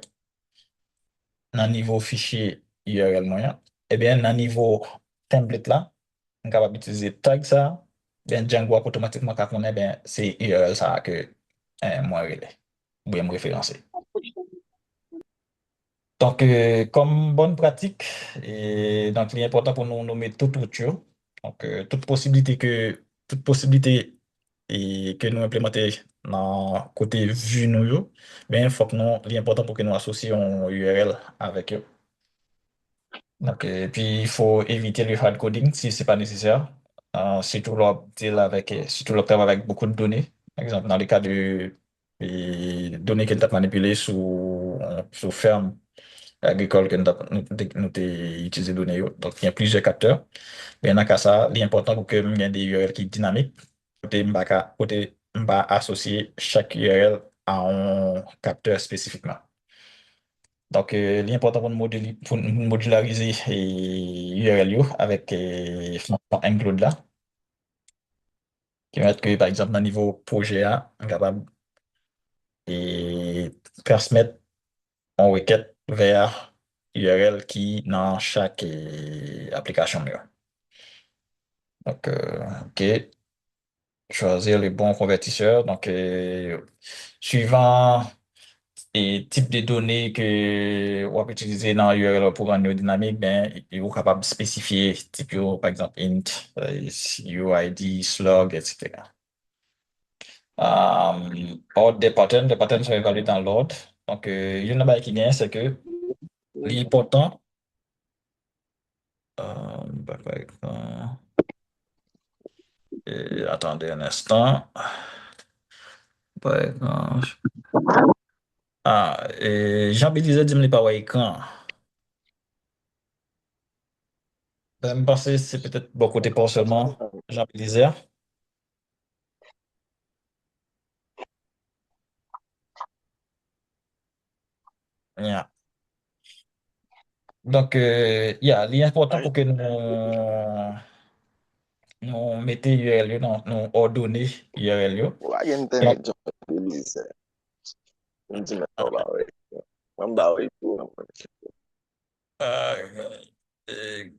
dans niveau fichier URL moyen. Et bien dans niveau template là, on est capable d'utiliser tag ça, bien Django a automatiquement qu'à connaître ben c'est URL ça que moi relais ou bien me référencer. Donc, comme bonne pratique, et donc, il est important pour nous nommer toute rupture. Donc, toute possibilité et que nous implémenter dans côté vue nous, mais il faut que nous, il est important pour que nous associons URL avec eux. Donc, puis, il faut éviter le hard coding si ce n'est pas nécessaire. Surtout le travail avec beaucoup de données. Par exemple, dans le cas de données qui sont manipulées sous ferme agricole que nous t'ai utilisé données. Yo. Donc, il y a plusieurs capteurs. Mais dans le cas ça, l'important pour que il y ait des URL qui sont dynamiques, côté m'ba associer chaque URL à un capteur spécifiquement. Donc, l'important pour nous modulariser les URL yo avec fonction include là, qui va être que, par exemple, dans le niveau projet A, on est capable de transmettre on requête vers URL qui dans chaque application. Là. Donc, OK, choisir le bon convertisseur. Donc, suivant et type de données que on va utiliser dans URL pour rendre dynamique, ben, il est capable de spécifier type, par exemple, int, UID, slug, etc. Ordre des patterns sont évalués dans l'ordre. Donc, il y en a qui gagne, c'est que l'important, attendez un instant. Par exemple, Jean-Bélisé dit me pas ouais écran. Je pense que c'est peut-être bon côté pour seulement Jean-Bélisé. Yeah. Donc, il est important Right? pour que nous mettions URL, yo, nous ordonner URL. Yo. Why internet Donc, jump release? Internet about it. I'm about it too. euh, euh,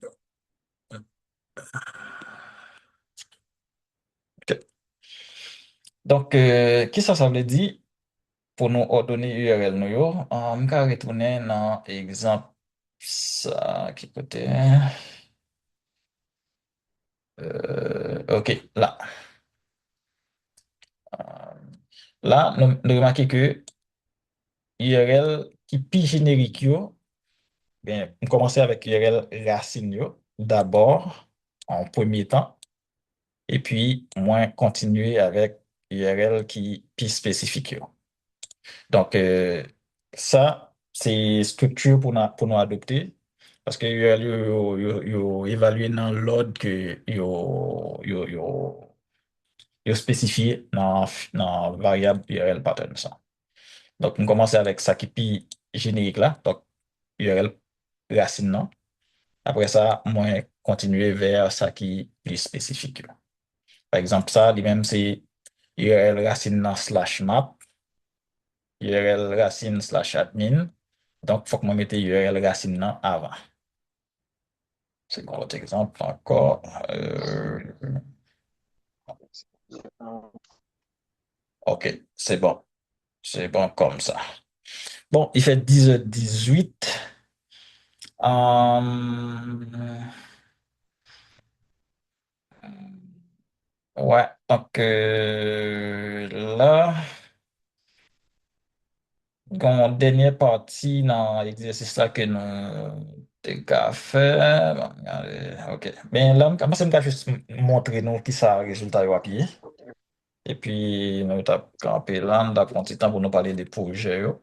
ok. Donc, qui ça veut dire pour nous ordonner URL nous yo? On va retourner dans l'exemple ça qui côté. OK, là. Là, nous remarquons que URL qui est plus générique, yo, bien, on commence avec URL racine yo, d'abord, en premier temps, et puis, moins continuer avec URL qui est plus spécifique. Yo. Donc, ça, c'est structure pour nous adopter, parce que URL yo évalué dans l'ordre que yo spécifié dans variable URL pattern. Ça. Donc, on commence avec ça qui est plus générique là, donc URL racine non. Après ça, moi, continuer vers ça qui est plus spécifique. Là. Par exemple, ça, lui-même, c'est URL racine non slash map, URL racine slash admin. Donc, il faut que je mette URL racine non avant. C'est un autre exemple encore. OK, c'est bon. C'est bon comme ça. Bon, il fait 10h18. Ouais, donc là, dans dernière partie dans l'exercice là que nous avons fait, bon, regardez, OK. Ben là, moi, je vais juste montrer nous qui ça résultat à pied. Et puis, nous avons campé là, nous avons un petit temps pour nous parler des projets. Yo.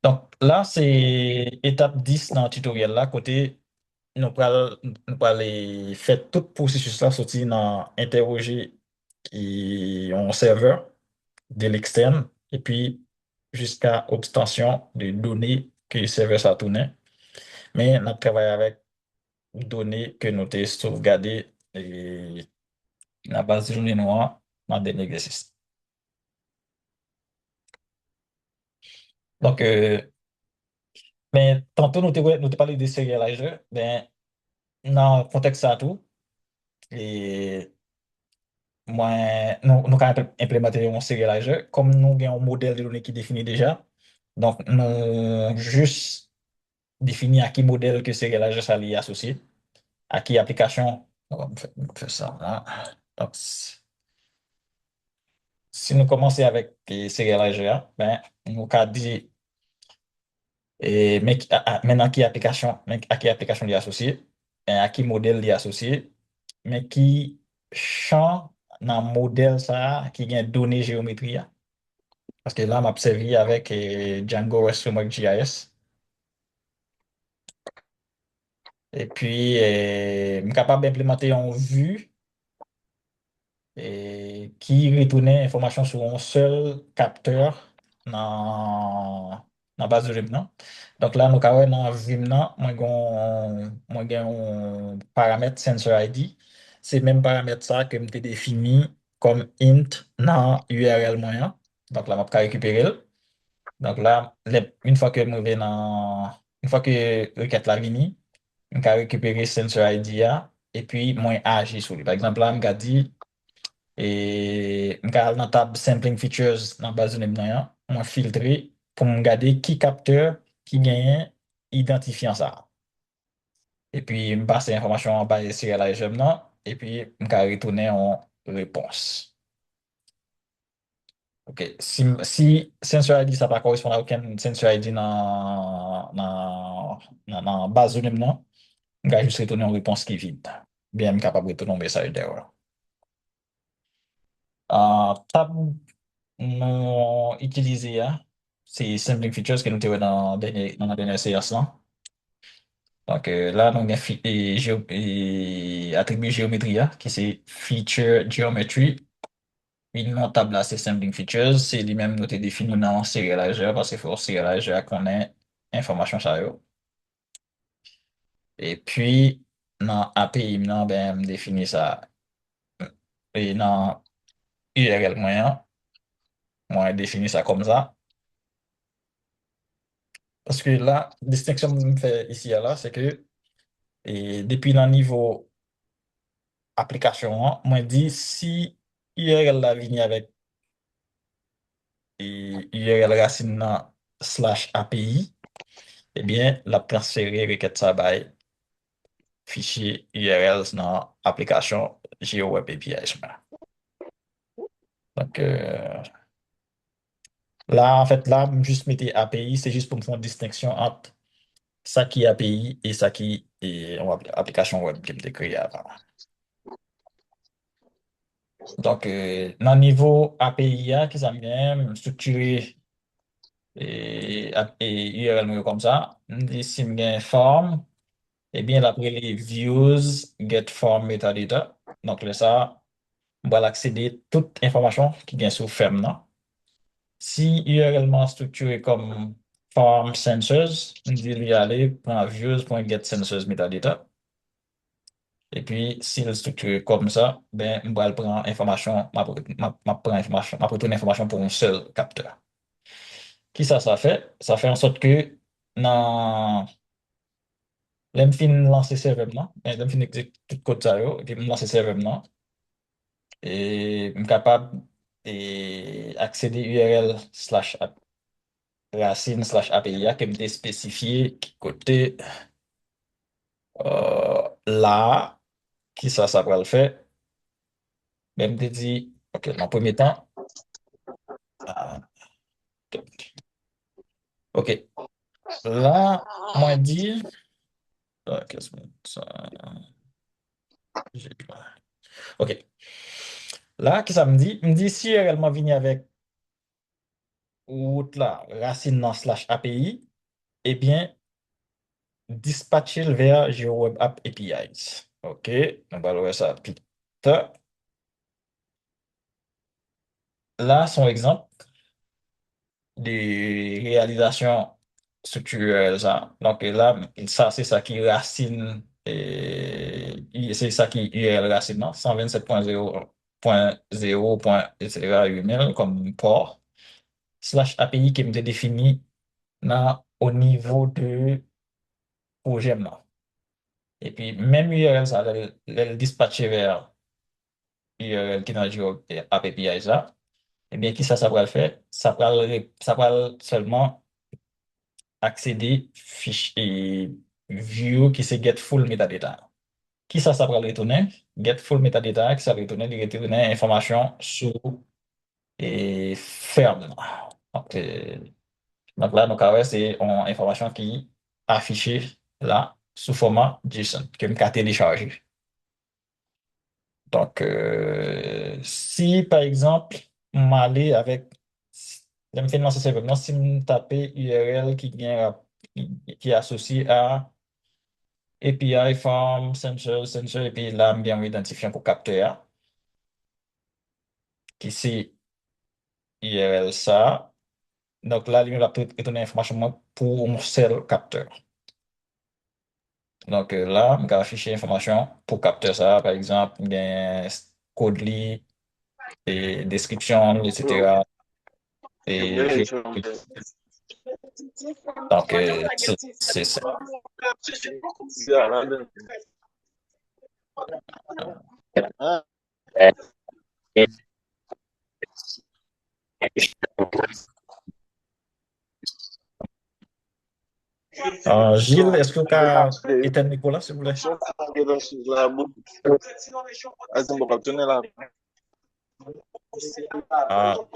Donc là, c'est étape 10 dans le tutoriel là, côté nous allons faire tout le processus là, sortir dans interroger un serveur de l'externe et puis jusqu'à obtention de données que le serveur ça tourné. Mais on travaille avec données que nous avons sauvegardées et la base de données noire dans le dernier exercice. Donc, mais tantôt nous te parlé de serialization, ben, dans le contexte ça tout, et moi, nous avons implémenté un serializer, comme nous avons un modèle de données qui est défini déjà, donc nous juste définir à qui modèle que serializer ça lié associé, à qui application, on va faire ça là. Donc, si nous commençons avec serializer, ben, nous avons dit mais maintenant qui application, mais à qui application lié associé, ben, à qui modèle lié associé, mais qui champ dans le modèle ça qui gagne données géométrie. Parce que là, m'a servi avec Django REST Framework JS. Et puis, je suis capable d'implémenter une vue qui retournait information sur un seul capteur dans la base de données. Non? Donc là, nous avons dans vue, moi, j'ai un paramètre sensor ID. C'est le même paramètre ça que je défini comme int dans URL moyen. Donc là, je vais récupérer. Donc là, une fois que je vais une fois que requête la fini, je vais récupérer sensor ID a, et puis moi agir sur lui. Par exemple, là, je dit et je vais dans la table sampling features dans la base de données, je vais filtrer pour me regarder qui capteur qui gagne identifiant ça. Et puis, je passe l'information en bas sur la GEM, et puis je vais retourner en réponse. OK. Si sensor ID ça pas correspond à aucun sensor ID dans base de données, non, je vais juste retourner une réponse qui est vide. Bien, je suis capable de retourner un message d'erreur. Tab nous utilisé, c'est Sampling Features que nous avons dans la dernière séance. Là. Donc là, nous avons attribut géométrie, qui c'est Feature Geometry. Une non table là, c'est Sampling Features, c'est lui-même nous défini dans Serializer parce qu'il faut Serializer qu'on ait information sur eux. Et puis, dans API, nan, ben, me définit ça. Et dans URL moyen, moi, définit ça comme ça. Parce que la distinction que je me fais ici et là, c'est que et depuis le niveau application, moi, dit si URL la ligne avec URL racine nan slash API, eh bien, la transférer requête ça by fichier URL dans application GeoWeb API. Donc, là, en fait, là, juste mettre API, c'est juste pour me faire une distinction entre ça qui est API et ça qui est une application web qui me créée avant. Donc, dans le niveau API, qui ça vient structurer et URL comme ça, si je une forme, eh bien, après les views, get form metadata. Donc, là, ça, on va accéder à toute information qui vient sur ferme, non? Si URL structuré comme form sensors, on dit lui aller prendre views.getSensors metadata. Et puis, s'il est structuré comme ça, ben, on va prendre information, prend information, ma retourne information pour un seul capteur. Qui ça fait? Ça fait en sorte que dans l'enfin lancer serveur non, l'enfin exécute tout code ça yo, et puis me lancer serveur non, et je suis capable d'accéder URL slash racine slash API qui me spécifié qui côté là, qui ça va le faire. Même te dit, OK, dans le premier temps, ah, OK, là, moi dire, qu'est-ce que ça, OK, là, qu'est-ce que ça me dit? Il me dit si réellement venu avec route là, racine dans slash API, eh bien, dispatcher vers GeoWeb App APIs. OK, on va voir ça. Puis, là, son exemple de réalisation structurelle, ça. Donc là, ça, c'est ça qui racine, c'est ça qui URL racine, non? 127.0.0, etc. UML comme port, slash API qui me définit au niveau de projet, non? Et puis, même URL, ça, elle dispatcher vers URL qui est dans le App API, ça. Eh bien, qui ça va le faire? Ça va seulement accéder fichier view qui c'est get full metadata. Qui ça va le retourner? Get full metadata, qui ça va retourner, il retourner information sur et ferme. Donc, donc là, donc, c'est une information qui est affichée là sous format JSON, que je télécharger. Donc, si par exemple, m'aller avec, je me fais lancer simplement, si je tape URL qui est associé à API, form, sensor, et puis là, je bien identifier pour capteur, qui c'est URL ça. Donc là, il va donner information pour un seul capteur. Donc là, je vais afficher information pour capteur ça, par exemple, bien code li, et description, etc. Et donc, c'est ça. Gilles, est-ce que vous pouvez éteindre Nicolas, s'il vous plaît?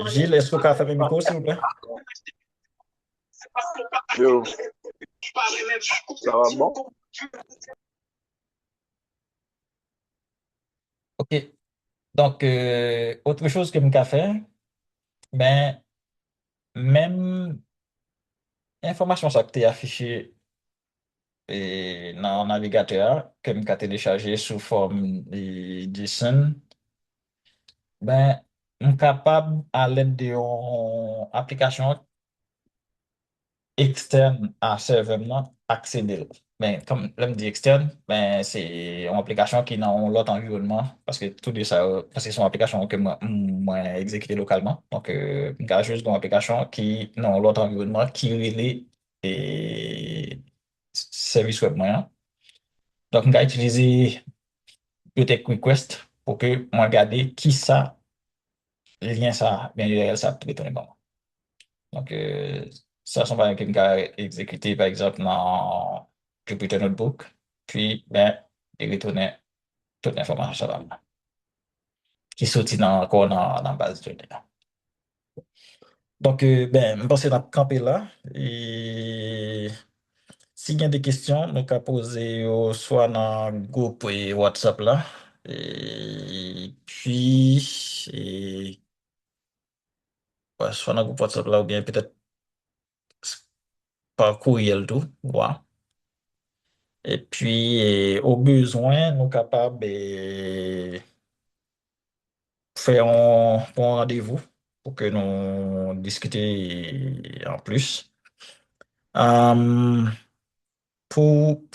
Gilles, est-ce que vous pouvez fermer le micro, s'il vous plaît? Yo, ça va bon? OK. Donc, autre chose que je fait, ben, même information ça qui est affichée dans le navigateur, que je téléchargé sous forme de JSON, ben, je suis capable, à l'aide d'une application externe à serveur, accéder. ben, comme là, me dit externe, ben, c'est une application qui dans l'autre environnement, parce que tout de ça, parce que c'est une application que moi exécuté localement. Donc, je juste une application qui dans l'autre environnement qui relie et service web moyen. Donc, je vais utiliser Bibliothèque Request pour que moi regarder qui ça, lien ça, bien URL ça, tout retourner bon. Donc, ça, sont par exemple exécuter, par exemple, dans Jupyter Notebook, puis, ben, il retourner toute l'information là, qui sortit encore dans la base de données là. Donc, ben, je pense que camper là. Et s'il y a des questions, nous pouvons poser soit dans le groupe et WhatsApp là. Et puis, ouais, soit dans le groupe WhatsApp là, ou bien peut-être par courriel tout. Voilà. Et puis, au besoin, nous sommes capables de faire un rendez-vous pour que nous discuter en plus. Euh, pour